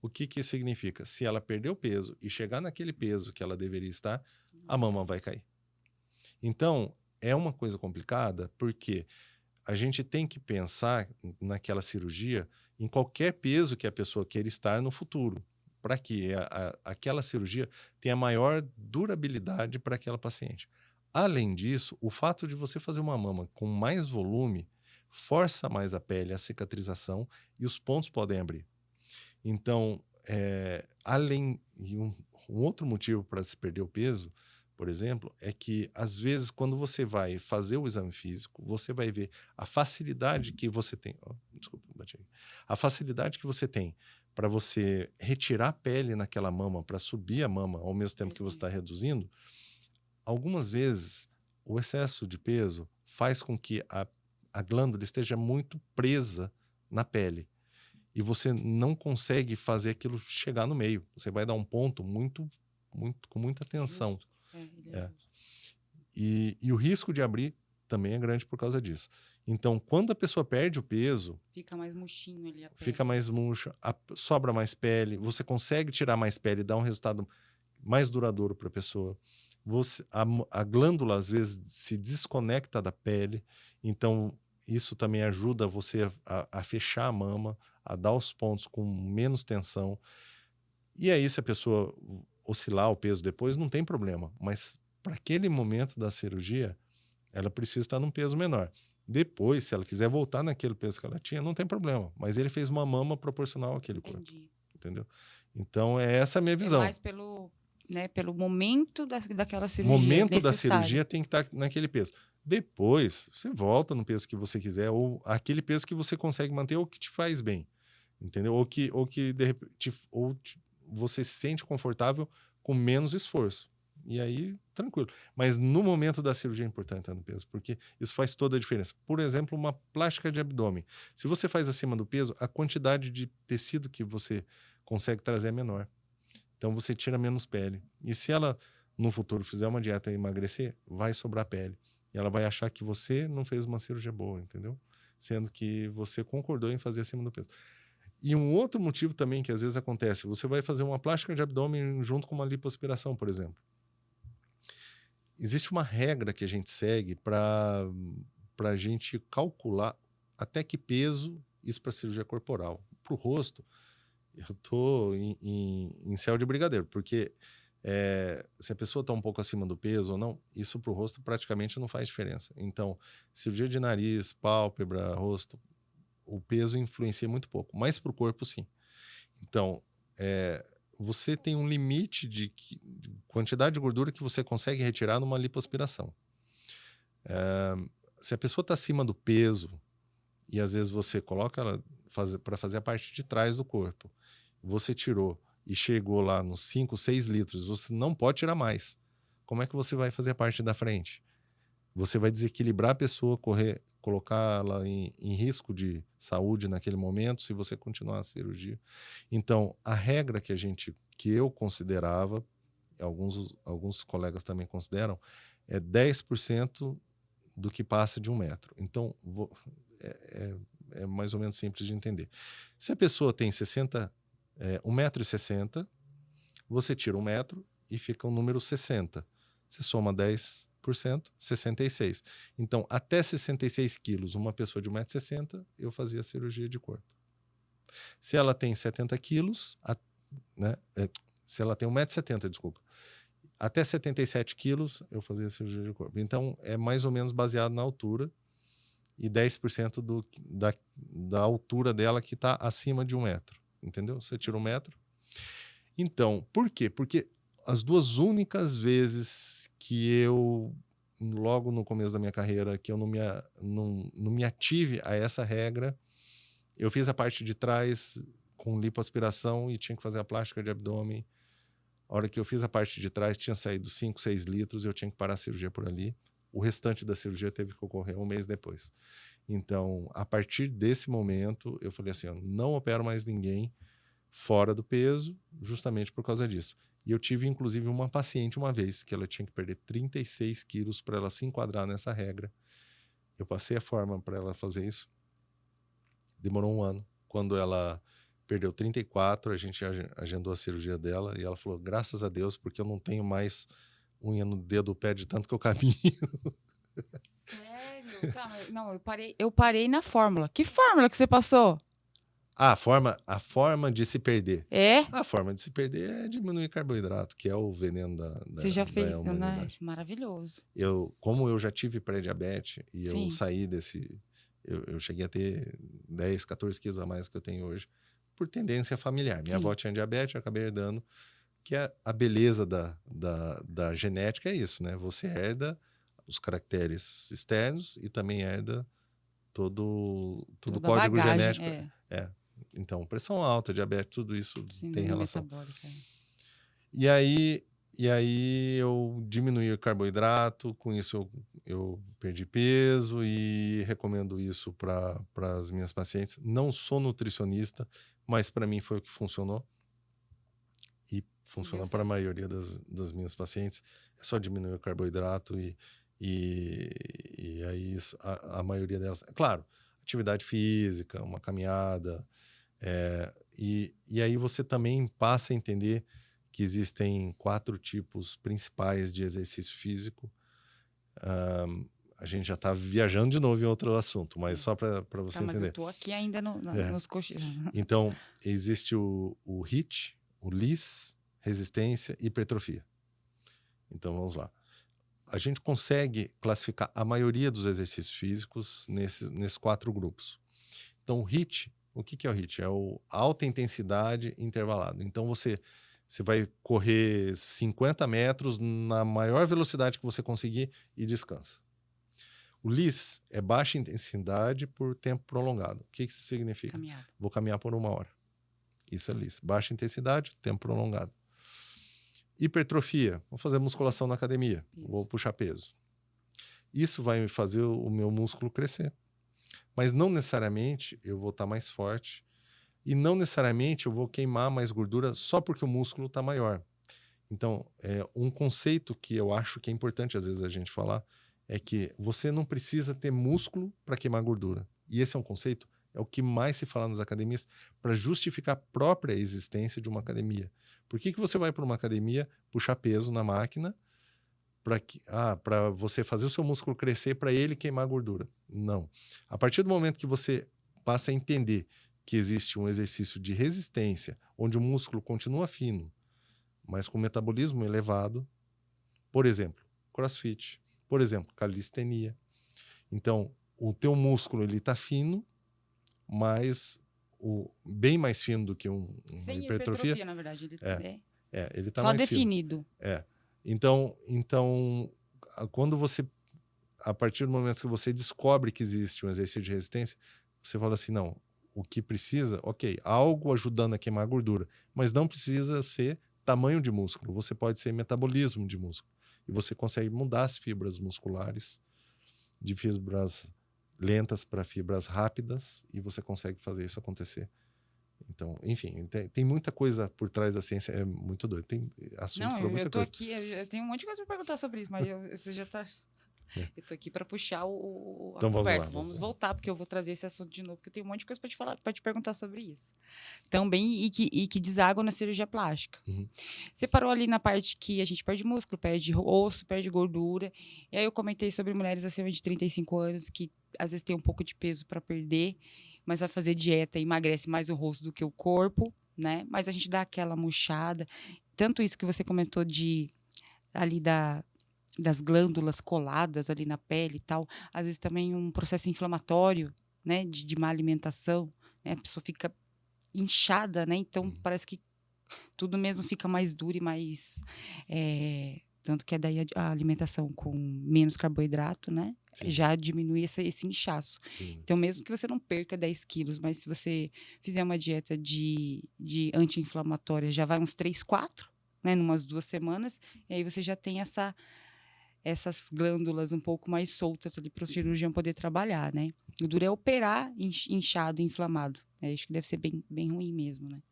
O que isso significa? Se ela perder o peso e chegar naquele peso que ela deveria estar, a mama vai cair. Então, é uma coisa complicada porque a gente tem que pensar naquela cirurgia em qualquer peso que a pessoa queira estar no futuro, para que aquela cirurgia tenha maior durabilidade para aquela paciente. Além disso, o fato de você fazer uma mama com mais volume força mais a pele, a cicatrização e os pontos podem abrir. Então, um outro motivo para se perder o peso, por exemplo, é que às vezes quando você vai fazer o exame físico, você vai ver a facilidade que você tem, desculpa, bati aqui. A facilidade que você tem para você retirar a pele naquela mama, para subir a mama ao mesmo tempo que você está reduzindo. Algumas vezes o excesso de peso faz com que a glândula esteja muito presa na pele. E você não consegue fazer aquilo chegar no meio. Você vai dar um ponto com muita tensão. Justo. Ele é justo. E o risco de abrir também é grande por causa disso. Então, quando a pessoa perde o peso, Fica mais murchinho ali a pele. fica mais murcha, sobra mais pele, você consegue tirar mais pele e dar um resultado mais duradouro para a pessoa. A glândula, às vezes, se desconecta da pele, então isso também ajuda você a fechar a mama, a dar os pontos com menos tensão. E aí, se a pessoa oscilar o peso depois, não tem problema. Mas para aquele momento da cirurgia, ela precisa estar num peso menor. Depois, se ela quiser voltar naquele peso que ela tinha, não tem problema. Mas ele fez uma mama proporcional àquele corpo. Entendi. Entendeu? Então, é essa a minha É visão. mais pelo momento daquela O cirurgia momento da necessário. cirurgia tem que estar naquele peso. Depois, você volta no peso que você quiser, ou aquele peso que você consegue manter, ou que te faz bem. Entendeu? Ou que de repente, você se sente confortável com menos esforço. E aí, tranquilo. Mas no momento da cirurgia é importante estar no peso, porque isso faz toda a diferença. Por exemplo, uma plástica de abdômen. Se você faz acima do peso, a quantidade de tecido que você consegue trazer é menor. Então você tira menos pele. E se ela, no futuro, fizer uma dieta e emagrecer, vai sobrar pele. E ela vai achar que você não fez uma cirurgia boa, entendeu? Sendo que você concordou em fazer acima do peso. E um outro motivo também que às vezes acontece, você vai fazer uma plástica de abdômen junto com uma lipoaspiração, por exemplo. Existe uma regra que a gente segue para a gente calcular até que peso isso para cirurgia corporal. Para o rosto, eu estou em céu de brigadeiro, porque se a pessoa está um pouco acima do peso ou não, isso para o rosto praticamente não faz diferença. Então, cirurgia de nariz, pálpebra, rosto, o peso influencia muito pouco, mas para o corpo sim. Então, você tem um limite de quantidade de gordura que você consegue retirar numa lipoaspiração. Se a pessoa está acima do peso e às vezes você coloca ela para fazer a parte de trás do corpo, você tirou e chegou lá nos 5, 6 litros, você não pode tirar mais. Como é que você vai fazer a parte da frente? Você vai desequilibrar a pessoa, colocá-la em risco de saúde naquele momento, se você continuar a cirurgia. Então, a regra que eu considerava, alguns colegas também consideram, é 10% do que passa de 1 metro. Então, é mais ou menos simples de entender. Se a pessoa tem 1,60 m, você tira 1 metro e fica o número 60. Você soma 10%, 66. Então, até 66 quilos, uma pessoa de 1,60 m, eu fazia cirurgia de corpo. Se ela tem 70 quilos, se ela tem 1,70 m, desculpa, até 77 quilos, eu fazia cirurgia de corpo. Então, é mais ou menos baseado na altura e 10% da altura dela que está acima de 1 metro. Entendeu? Você tira 1 metro. Então, por quê? Porque as duas únicas vezes que eu logo no começo da minha carreira, que eu não me ative a essa regra. Eu fiz a parte de trás com lipoaspiração e tinha que fazer a plástica de abdômen. A hora que eu fiz a parte de trás, tinha saído 5, 6 litros, eu tinha que parar a cirurgia por ali. O restante da cirurgia teve que ocorrer um mês depois. Então, a partir desse momento, eu falei assim, ó, não opero mais ninguém fora do peso, justamente por causa disso. E eu tive, inclusive, uma paciente uma vez, que ela tinha que perder 36 quilos para ela se enquadrar nessa regra. Eu passei a forma para ela fazer isso. Demorou um ano. Quando ela perdeu 34, a gente agendou a cirurgia dela e ela falou, graças a Deus, porque eu não tenho mais unha no dedo do pé de tanto que eu caminho. Sério? Tá, mas, não, eu parei na fórmula. Que fórmula que você passou? Ah, a forma de se perder. É? A forma de se perder é diminuir carboidrato, que é o veneno Você já fez, né? humanidade. Maravilhoso. Como eu já tive pré-diabetes e eu Sim. saí desse... Eu cheguei a ter 10, 14 quilos a mais que eu tenho hoje, por tendência familiar. Minha Sim. avó tinha diabetes, eu acabei herdando, que a beleza da genética é isso, né? Você herda os caracteres externos e também herda todo o Toda a código bagagem, genético. é. Então, pressão alta, diabetes, tudo isso tem Síndrome relação. metabólica. E aí eu diminui o carboidrato, com isso eu perdi peso e recomendo isso para as minhas pacientes. Não sou nutricionista, mas para mim foi o que funcionou. E funciona para a maioria das minhas pacientes. É só diminuir o carboidrato e aí a maioria delas... Claro, atividade física, uma caminhada. E aí você também passa a entender que existem 4 tipos principais de exercício físico. A gente já está viajando de novo em outro assunto, mas só para você Tá, mas eu entender. tô aqui ainda nos coxinhos. Então, existe o HIIT, o LIS, resistência e hipertrofia. Então, vamos lá. A gente consegue classificar a maioria dos exercícios físicos nesses 4 grupos. Então, o HIIT, o que é o HIIT? É o alta intensidade intervalado. Então, você vai correr 50 metros na maior velocidade que você conseguir e descansa. O LIS é baixa intensidade por tempo prolongado. O que isso significa? Caminhada. Vou caminhar por 1 hora. Isso é LIS. Baixa intensidade, tempo prolongado. Hipertrofia. Vou fazer musculação na academia. Vou puxar peso. Isso vai me fazer o meu músculo crescer. Mas não necessariamente eu vou estar mais forte e não necessariamente eu vou queimar mais gordura só porque o músculo está maior. Então, um conceito que eu acho que é importante às vezes a gente falar é que você não precisa ter músculo para queimar gordura. E esse é um conceito, é o que mais se fala nas academias para justificar a própria existência de uma academia. Por que você vai para uma academia puxar peso na máquina para você fazer o seu músculo crescer para ele queimar gordura? Não. A partir do momento que você passa a entender que existe um exercício de resistência, onde o músculo continua fino, mas com metabolismo elevado, por exemplo, CrossFit, por exemplo, calistenia. Então, o teu músculo ele está fino, mas bem mais fino do que uma Sem hipertrofia. na verdade. Ele está só mais definido. fino. Então, quando você, a partir do momento que você descobre que existe um exercício de resistência, você fala assim, não, o que precisa, ok, algo ajudando a queimar gordura, mas não precisa ser tamanho de músculo, você pode ser metabolismo de músculo. E você consegue mudar as fibras musculares de fibras lentas para fibras rápidas e você consegue fazer isso acontecer. Então, enfim, tem muita coisa por trás da ciência, é muito doido. Tem assunto para muita eu tô coisa. aqui, eu tenho um monte de coisa para perguntar sobre isso, mas você já tá... Eu tô aqui para puxar a então, conversa. vamos lá. Voltar, porque eu vou trazer esse assunto de novo, porque eu tenho um monte de coisa para te falar, para te perguntar sobre isso. Também, e que deságua na cirurgia plástica. Uhum. Você parou ali na parte que a gente perde músculo, perde osso, perde gordura. E aí eu comentei sobre mulheres acima de 35 anos que às vezes tem um pouco de peso para perder, mas vai fazer dieta e emagrece mais o rosto do que o corpo, né? Mas a gente dá aquela murchada. Tanto isso que você comentou ali das glândulas coladas ali na pele e tal, às vezes também um processo inflamatório, né, de má alimentação, né, a pessoa fica inchada, né, então parece que tudo mesmo fica mais duro e mais Tanto que daí a alimentação com menos carboidrato, né? Sim, Já diminui esse inchaço. sim. Então, mesmo que você não perca 10 quilos, mas se você fizer uma dieta de anti-inflamatória, já vai uns 3, 4, né? Numas 2 semanas. E aí você já tem essas glândulas um pouco mais soltas ali para o cirurgião poder trabalhar, né? O duro é operar inchado, inflamado. Acho que deve ser bem, bem ruim mesmo, né?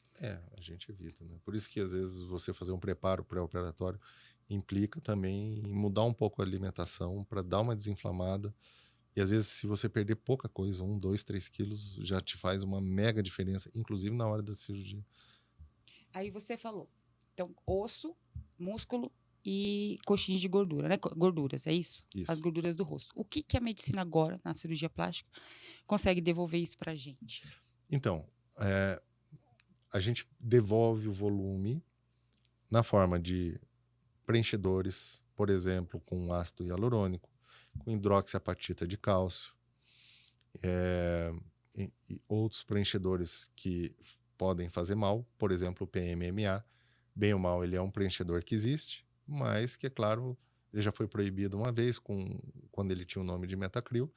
A gente evita, né? Por isso que às vezes você fazer um preparo pré-operatório implica também em mudar um pouco a alimentação para dar uma desinflamada. E às vezes, se você perder pouca coisa, 1, 2, 3 quilos, já te faz uma mega diferença, inclusive na hora da cirurgia. Aí você falou, então, osso, músculo e coxinha de gordura, né? Gorduras, é isso? Isso. As gorduras do rosto. O que a medicina agora, na cirurgia plástica, consegue devolver isso pra gente? Então, a gente devolve o volume na forma de preenchedores, por exemplo, com ácido hialurônico, com hidroxiapatita de cálcio, e outros preenchedores que podem fazer mal, por exemplo, o PMMA. Bem ou mal, ele é um preenchedor que existe, mas que, é claro, ele já foi proibido uma vez quando ele tinha o nome de Metacril.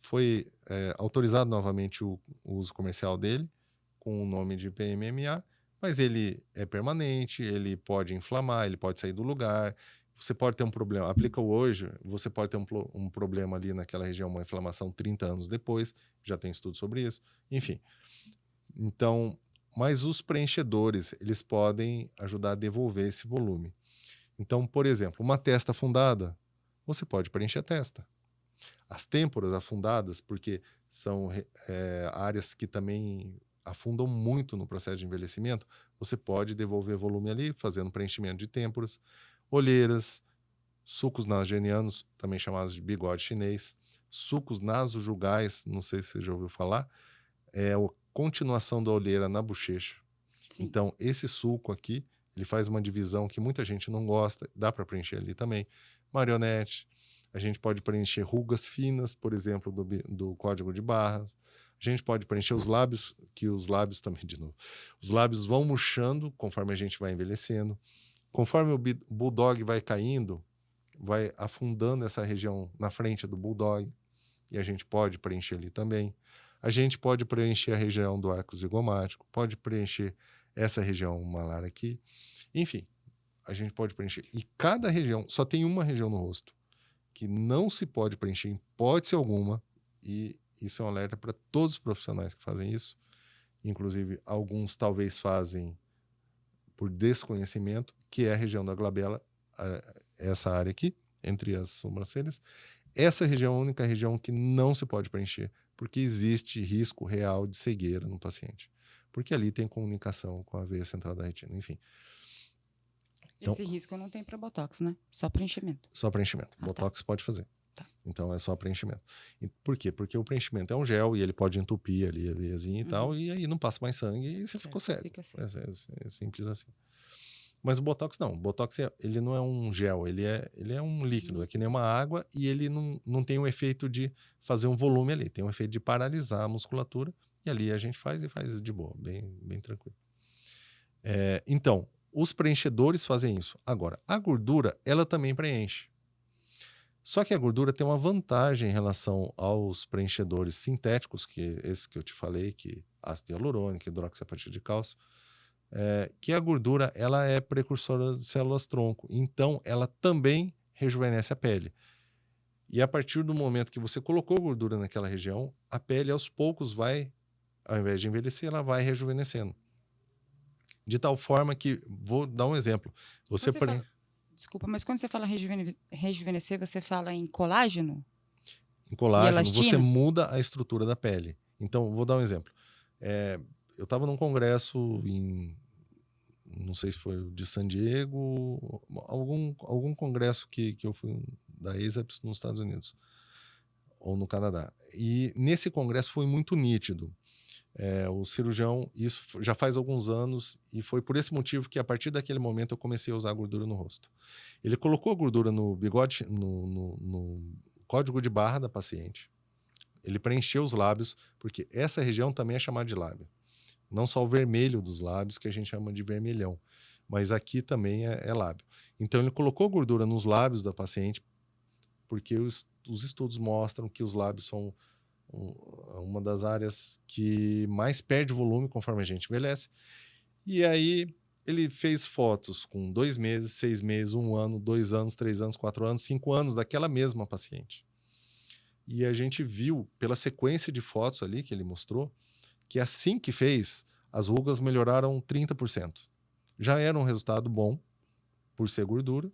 Foi autorizado novamente o uso comercial dele, com o nome de PMMA, mas ele é permanente, ele pode inflamar, ele pode sair do lugar, você pode ter um problema, aplica-o hoje, você pode ter um problema ali naquela região, uma inflamação 30 anos depois, já tem estudo sobre isso, enfim. Então, mas os preenchedores, eles podem ajudar a devolver esse volume. Então, por exemplo, uma testa afundada, você pode preencher a testa. As têmporas afundadas, porque são áreas que também afundam muito no processo de envelhecimento, você pode devolver volume ali, fazendo preenchimento de têmporas, olheiras, sulcos nasogenianos, também chamados de bigode chinês, sulcos nasojugais, não sei se você já ouviu falar, é a continuação da olheira na bochecha. Sim. Então, esse sulco aqui, ele faz uma divisão que muita gente não gosta, dá para preencher ali também. Marionete, a gente pode preencher rugas finas, por exemplo, do código de barras. A gente pode preencher os lábios, que os lábios também, de novo, os lábios vão murchando conforme a gente vai envelhecendo. Conforme o bulldog vai caindo, vai afundando essa região na frente do bulldog, e a gente pode preencher ali também. A gente pode preencher a região do arco zigomático, pode preencher essa região malar aqui. Enfim, a gente pode preencher. E cada região, só tem uma região no rosto que não se pode preencher, em hipótese alguma, e isso é um alerta para todos os profissionais que fazem isso. Inclusive, alguns talvez fazem por desconhecimento, que é a região da glabela, essa área aqui, entre as sobrancelhas. Essa região é a única região que não se pode preencher, porque existe risco real de cegueira no paciente. Porque ali tem comunicação com a veia central da retina, enfim. Então, esse risco não tem para botox, né? Só preenchimento. Só preenchimento. Botox pode fazer. Tá. Então é só preenchimento. Por quê? Porque o preenchimento é um gel e ele pode entupir ali a veiazinha e tal, e aí não passa mais sangue e você ficou cego. Fica assim. É simples assim. Mas o Botox não. O Botox ele não é um gel, ele é um líquido, é que nem uma água e ele não tem o efeito de fazer um volume ali, tem o efeito de paralisar a musculatura e ali a gente faz e faz de boa, bem, bem tranquilo. Então, os preenchedores fazem isso. Agora, a gordura, ela também preenche. Só que a gordura tem uma vantagem em relação aos preenchedores sintéticos, que esse que eu te falei, que ácido hialurônico, hidroxiapatita de cálcio, que a gordura ela é precursora de células-tronco. Então, ela também rejuvenesce a pele. E a partir do momento que você colocou gordura naquela região, a pele aos poucos vai, ao invés de envelhecer, ela vai rejuvenescendo. De tal forma que, vou dar um exemplo. Desculpa, mas quando você fala rejuvenescer, você fala em colágeno? Em colágeno, elastina? você muda a estrutura da pele. Então, vou dar um exemplo. Eu estava num congresso não sei se foi o de San Diego, algum congresso que eu fui da ASAPS nos Estados Unidos ou no Canadá. E nesse congresso foi muito nítido. O cirurgião, isso já faz alguns anos, e foi por esse motivo que a partir daquele momento eu comecei a usar gordura no rosto. Ele colocou a gordura no bigode, no código de barra da paciente. Ele preencheu os lábios, porque essa região também é chamada de lábio. Não só o vermelho dos lábios, que a gente chama de vermelhão, mas aqui também é lábio. Então, ele colocou gordura nos lábios da paciente, porque os estudos mostram que os lábios são uma das áreas que mais perde volume conforme a gente envelhece. E aí, ele fez fotos com 2 meses, 6 meses, 1 ano, 2 anos, 3 anos, 4 anos, 5 anos daquela mesma paciente. E a gente viu, pela sequência de fotos ali que ele mostrou, que assim que fez, as rugas melhoraram 30%. Já era um resultado bom, por ser gordura.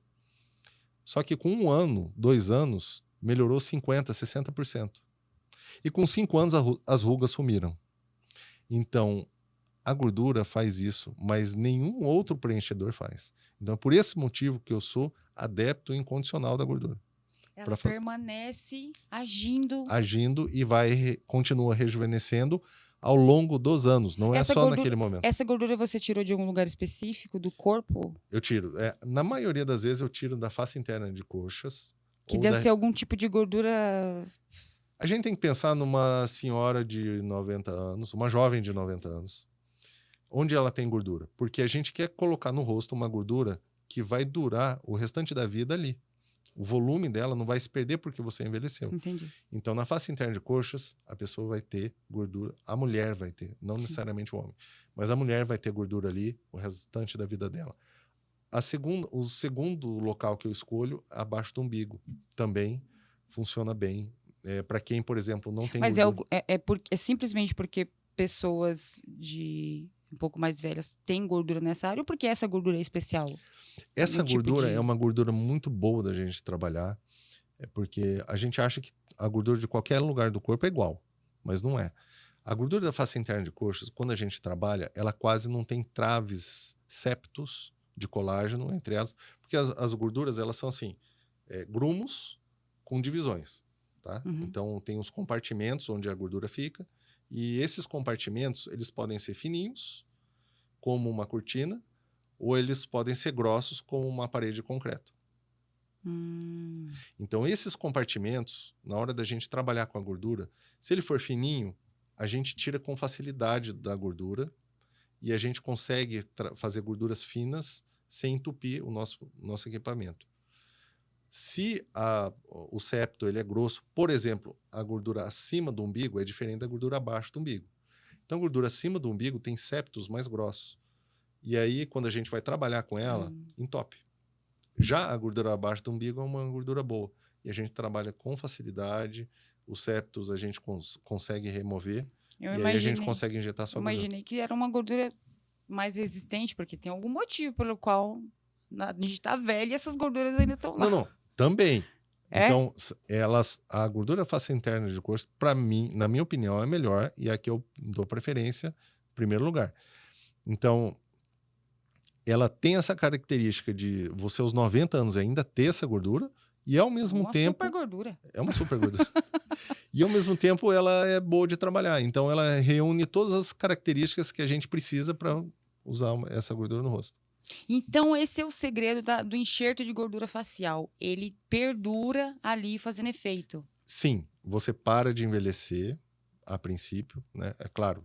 Só que com 1 ano, 2 anos, melhorou 50%, 60%. E com 5 anos, as rugas sumiram. Então, a gordura faz isso, mas nenhum outro preenchedor faz. Então, é por esse motivo que eu sou adepto incondicional da gordura. Ela permanece agindo. Agindo e continua rejuvenescendo ao longo dos anos, não é só naquele momento. Essa gordura você tirou de algum lugar específico do corpo? Eu tiro. Na maioria das vezes eu tiro da face interna de coxas. Que deve ser algum tipo de gordura. A gente tem que pensar numa senhora de 90 anos, uma jovem de 90 anos. Onde ela tem gordura? Porque a gente quer colocar no rosto uma gordura que vai durar o restante da vida ali. O volume dela não vai se perder porque você envelheceu. Entendi. Então, na face interna de coxas, a pessoa vai ter gordura. A mulher vai ter, não necessariamente o homem. Mas a mulher vai ter gordura ali o restante da vida dela. O segundo local que eu escolho, abaixo do umbigo. Também funciona bem. Para quem, por exemplo, não tem gordura. Mas é simplesmente porque pessoas de um pouco mais velhas têm gordura nessa área ou porque essa gordura é especial? Essa gordura é uma gordura muito boa da gente trabalhar, porque a gente acha que a gordura de qualquer lugar do corpo é igual, mas não é. A gordura da face interna de coxas, quando a gente trabalha, ela quase não tem traves, septos de colágeno entre elas, porque as gorduras, elas são assim, grumos com divisões, tá? Uhum. Então, tem os compartimentos onde a gordura fica, e esses compartimentos, eles podem ser fininhos, como uma cortina, ou eles podem ser grossos, como uma parede de concreto. Então, esses compartimentos, na hora da gente trabalhar com a gordura, se ele for fininho, a gente tira com facilidade da gordura e a gente consegue fazer gorduras finas sem entupir o nosso equipamento. Se o septo ele é grosso, por exemplo, a gordura acima do umbigo é diferente da gordura abaixo do umbigo. Então, a gordura acima do umbigo tem septos mais grossos. E aí, quando a gente vai trabalhar com ela, entope. Já a gordura abaixo do umbigo é uma gordura boa. E a gente trabalha com facilidade, os septos a gente consegue remover, aí a gente consegue injetar só gordura. Eu imaginei que era uma gordura mais resistente, porque tem algum motivo pelo qual a gente tá velho e essas gorduras ainda estão lá. Não, também. Então, a gordura face interna de coxa, para mim, na minha opinião, é melhor e é a que eu dou preferência em primeiro lugar. Então, ela tem essa característica de você aos 90 anos ainda ter essa gordura e ao mesmo tempo... Super gordura. É uma super gordura. E ao mesmo tempo ela é boa de trabalhar. Então ela reúne todas as características que a gente precisa para usar essa gordura no rosto. Então esse é o segredo do enxerto de gordura facial. Ele perdura ali fazendo efeito. Sim, você para de envelhecer a princípio, né? É claro,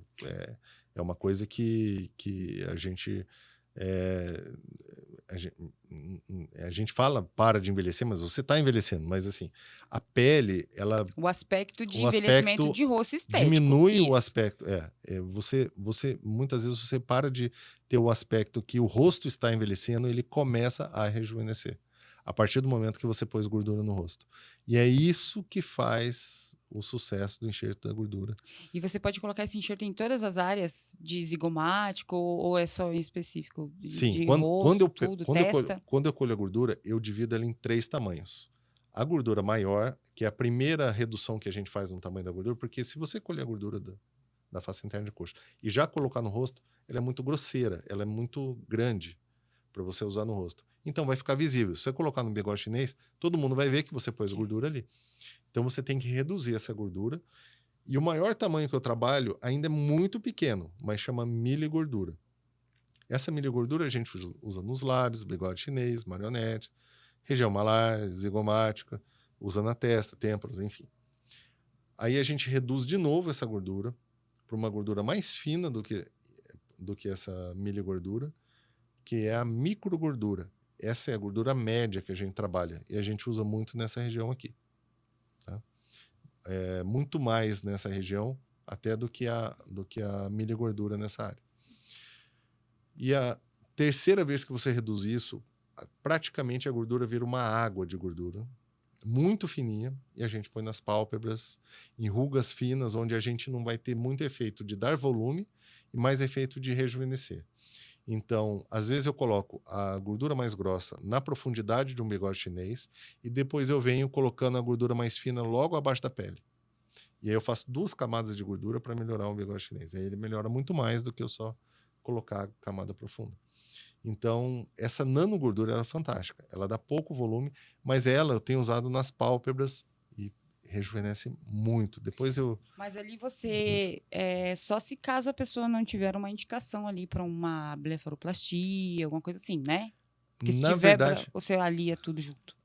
é uma coisa que a gente... A gente fala para de envelhecer, mas você está envelhecendo. Mas assim, a pele, ela... O aspecto de envelhecimento de rosto estético. Diminui o aspecto. Você muitas vezes você para de ter o aspecto que o rosto está envelhecendo, ele começa a rejuvenescer. A partir do momento que você pôs gordura no rosto. E é isso que faz o sucesso do enxerto da gordura. E você pode colocar esse enxerto em todas as áreas de zigomático ou é só em específico? Sim, de quando testa? Quando eu colho a gordura, eu divido ela em 3 tamanhos. A gordura maior, que é a primeira redução que a gente faz no tamanho da gordura, porque se você colher a gordura da face interna de coxa e já colocar no rosto, ela é muito grosseira, ela é muito grande para você usar no rosto. Então vai ficar visível. Se você colocar no bigode chinês, todo mundo vai ver que você pôs gordura ali. Então você tem que reduzir essa gordura. E o maior tamanho que eu trabalho ainda é muito pequeno, mas chama miligordura. Essa miligordura a gente usa nos lábios, bigode chinês, marionete, região malar, zigomática, usa na testa, têmporas, enfim. Aí a gente reduz de novo essa gordura para uma gordura mais fina do que essa miligordura, porque é a microgordura. Essa é a gordura média que a gente trabalha e a gente usa muito nessa região aqui. Tá? É muito mais nessa região até do que a miligordura nessa área. E a terceira vez que você reduz isso, praticamente a gordura vira uma água de gordura, muito fininha, e a gente põe nas pálpebras, em rugas finas, onde a gente não vai ter muito efeito de dar volume e mais efeito de rejuvenescer. Então, às vezes eu coloco a gordura mais grossa na profundidade de um bigode chinês e depois eu venho colocando a gordura mais fina logo abaixo da pele. E aí eu faço 2 camadas de gordura para melhorar o bigode chinês. Aí ele melhora muito mais do que eu só colocar a camada profunda. Então, essa nanogordura ela é fantástica. Ela dá pouco volume, mas ela eu tenho usado nas pálpebras e rejuvenesce muito. Depois eu... Mas ali você, só se caso a pessoa não tiver uma indicação ali para uma blefaroplastia, alguma coisa assim, né? Porque se Na tiver, verdade, você alia tudo junto.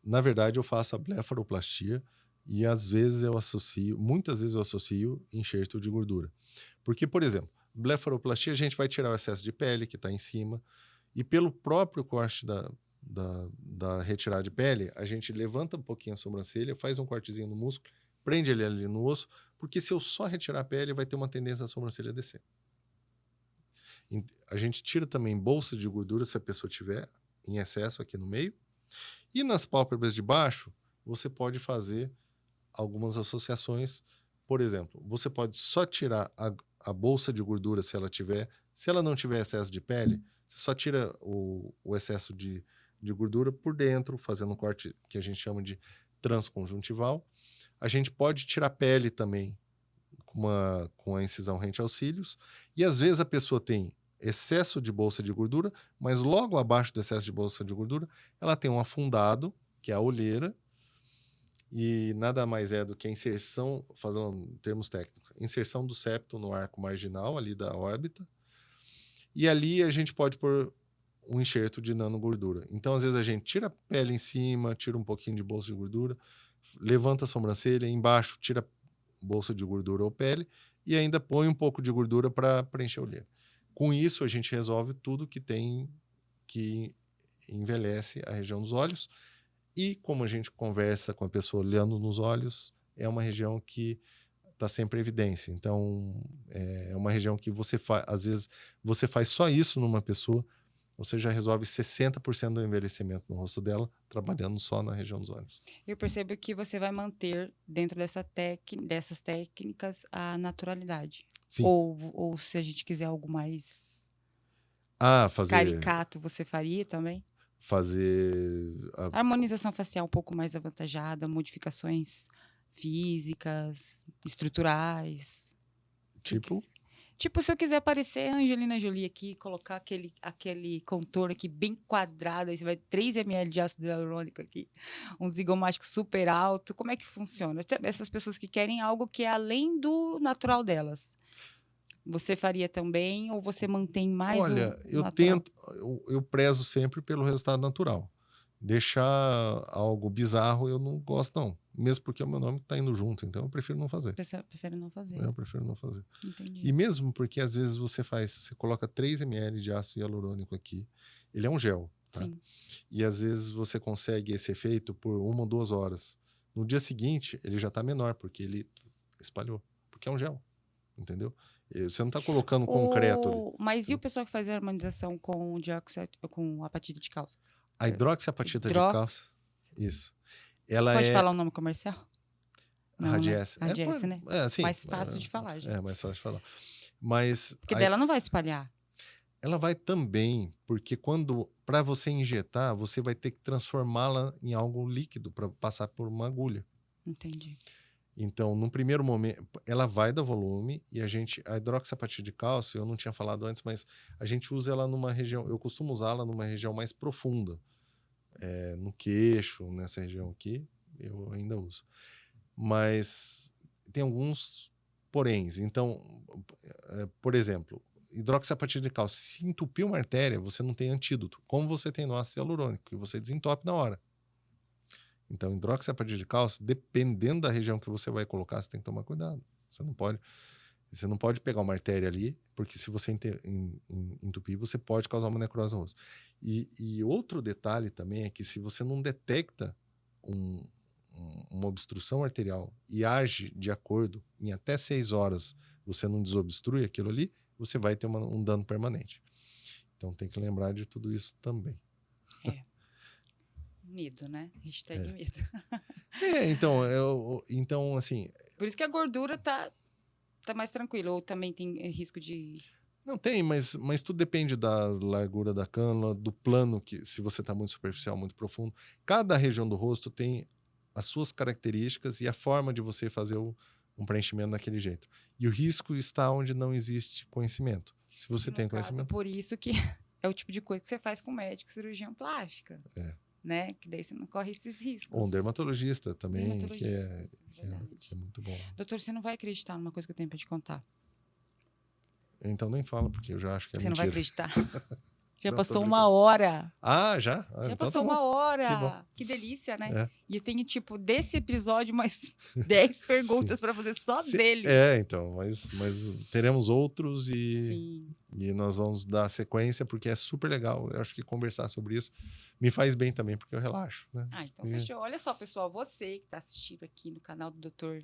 eu faço a blefaroplastia e às vezes eu associo, muitas vezes eu associo enxerto de gordura. Porque, por exemplo, blefaroplastia a gente vai tirar o excesso de pele que está em cima e pelo próprio corte da retirada de pele, a gente levanta um pouquinho a sobrancelha, faz um cortezinho no músculo, prende ele ali no osso, porque se eu só retirar a pele, vai ter uma tendência a sobrancelha a descer. A gente tira também bolsa de gordura se a pessoa tiver em excesso aqui no meio. E nas pálpebras de baixo, você pode fazer algumas associações. Por exemplo, você pode só tirar a bolsa de gordura se ela tiver. Se ela não tiver excesso de pele, você só tira o excesso de gordura por dentro, fazendo um corte que a gente chama de transconjuntival. A gente pode tirar pele também com a incisão rente aos cílios. E às vezes a pessoa tem excesso de bolsa de gordura, mas logo abaixo do excesso de bolsa de gordura, ela tem um afundado, que é a olheira, e nada mais é do que a inserção, falando em termos técnicos, inserção do septo no arco marginal ali da órbita, e ali a gente pode pôr um enxerto de nanogordura. Então, às vezes, a gente tira a pele em cima, tira um pouquinho de bolsa de gordura, levanta a sobrancelha, embaixo tira bolsa de gordura ou pele, e ainda põe um pouco de gordura para preencher a olheira. Com isso, a gente resolve tudo que envelhece a região dos olhos. E como a gente conversa com a pessoa olhando nos olhos, é uma região que está sempre em evidência. Então, é uma região que às vezes, você faz só isso numa pessoa, você já resolve 60% do envelhecimento no rosto dela, trabalhando só na região dos olhos. Eu percebo que você vai manter dentro dessas técnicas a naturalidade. Sim. Ou se a gente quiser algo mais fazer caricato, você faria também? a Harmonização facial um pouco mais avantajada, modificações físicas, estruturais. tipo, Tipo, se eu quiser parecer a Angelina Jolie aqui, colocar aquele contorno aqui bem quadrado, aí você vai 3 ml de ácido hialurônico aqui, um zigomático super alto, como é que funciona? Essas pessoas que querem algo que é além do natural delas. Você faria também ou você mantém mais olha, o eu natural? tento, eu prezo sempre pelo resultado natural. Deixar algo bizarro eu não gosto, não. Mesmo porque o meu nome está indo junto, então eu prefiro não fazer. Você prefere não fazer. Eu prefiro não fazer. Entendi. E mesmo porque às vezes você coloca 3 ml de ácido hialurônico aqui, ele é um gel, tá? Sim. E às vezes você consegue esse efeito por 1 ou 2 horas. No dia seguinte, ele já está menor, porque ele espalhou. Porque é um gel, entendeu? Você não está colocando concreto ali. Mas e o pessoal que faz a harmonização com com apatite de cálcio? A hidroxiapatita de cálcio, isso. Ela Pode falar o nome comercial? Não, né? Radiesse. Radiesse, né? Sim. Mais fácil de falar, já. Mais fácil de falar. Mas Porque dela não vai espalhar. ela vai também, porque para você injetar, você vai ter que transformá-la em algo líquido para passar por uma agulha. Entendi. Então, no primeiro momento, ela vai dar volume e a hidroxiapatita de cálcio, eu não tinha falado antes, mas a gente usa ela numa região, eu costumo usá-la numa região mais profunda, no queixo, nessa região aqui, eu ainda uso. Mas tem alguns poréns. Então, por exemplo, hidroxiapatita de cálcio, se entupir uma artéria, você não tem antídoto, como você tem no ácido hialurônico, que você desentope na hora. Então, hidroxiapatita de cálcio, dependendo da região que você vai colocar, você tem que tomar cuidado. Você não pode Você não pode pegar uma artéria ali, porque se você entupir, você pode causar uma necrose no rosto. E outro detalhe também é que se você não detecta uma obstrução arterial e age de acordo, em até 6 horas você não desobstrui aquilo ali, você vai ter um dano permanente. Então tem que lembrar de tudo isso também. Medo, né? Hashtag medo. Então, assim... Por isso que a gordura tá mais tranquila, ou também tem risco de... Não tem, mas tudo depende da largura da cânula, do plano, que se você está muito superficial, muito profundo. Cada região do rosto tem as suas características e a forma de você fazer um preenchimento daquele jeito. E o risco está onde não existe conhecimento. Se você tem conhecimento... Por isso que é o tipo de coisa que você faz com médico, cirurgião plástica. Né? Que daí você não corre esses riscos. Ou um dermatologista também, que é muito bom. Doutor, você não vai acreditar numa coisa que eu tenho para te contar. Então nem fala, porque eu já acho que é mentira. Você não vai acreditar. Já não, passou 1 hora. Ah, já? Já então passou tá 1 hora. Que bom. Que delícia, né? É. E eu tenho, tipo, desse episódio, mais 10 perguntas para fazer só dele. Então, mas teremos outros Sim. E nós vamos dar sequência, porque é super legal. Eu acho que conversar sobre isso me faz bem também, porque eu relaxo, né? Então fechou. Olha só, pessoal, você que está assistindo aqui no canal do Dr.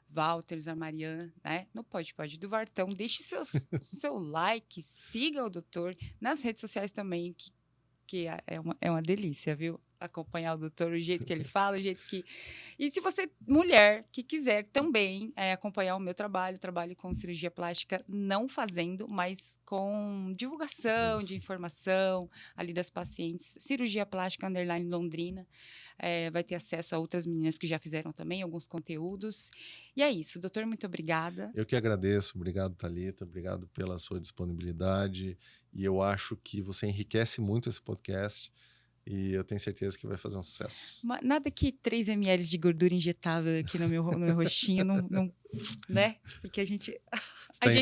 Walter Zarmarian, né? No Pode do Vartão, deixe seu like, siga o doutor nas redes sociais também, que é uma delícia, viu? Acompanhar o doutor, o jeito que ele fala, o jeito que... E se você, mulher, que quiser também acompanhar o meu trabalho com cirurgia plástica, não fazendo, mas com divulgação de informação ali das pacientes, cirurgia plástica _ Londrina, vai ter acesso a outras meninas que já fizeram também alguns conteúdos. E é isso, doutor, muito obrigada. Eu que agradeço, obrigado, Thalita, obrigado pela sua disponibilidade, e eu acho que você enriquece muito esse podcast, e eu tenho certeza que vai fazer um sucesso. Nada que 3 ml de gordura injetável aqui no meu rostinho, não, né? Porque a gente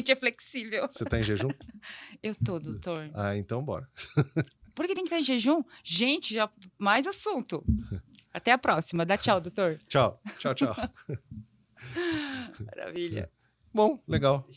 é flexível. Você tá em jejum? Eu tô, doutor. Então bora. Por que tem que estar em jejum? Gente, já mais assunto. Até a próxima. Dá tchau, doutor. Tchau. Maravilha. Bom, legal.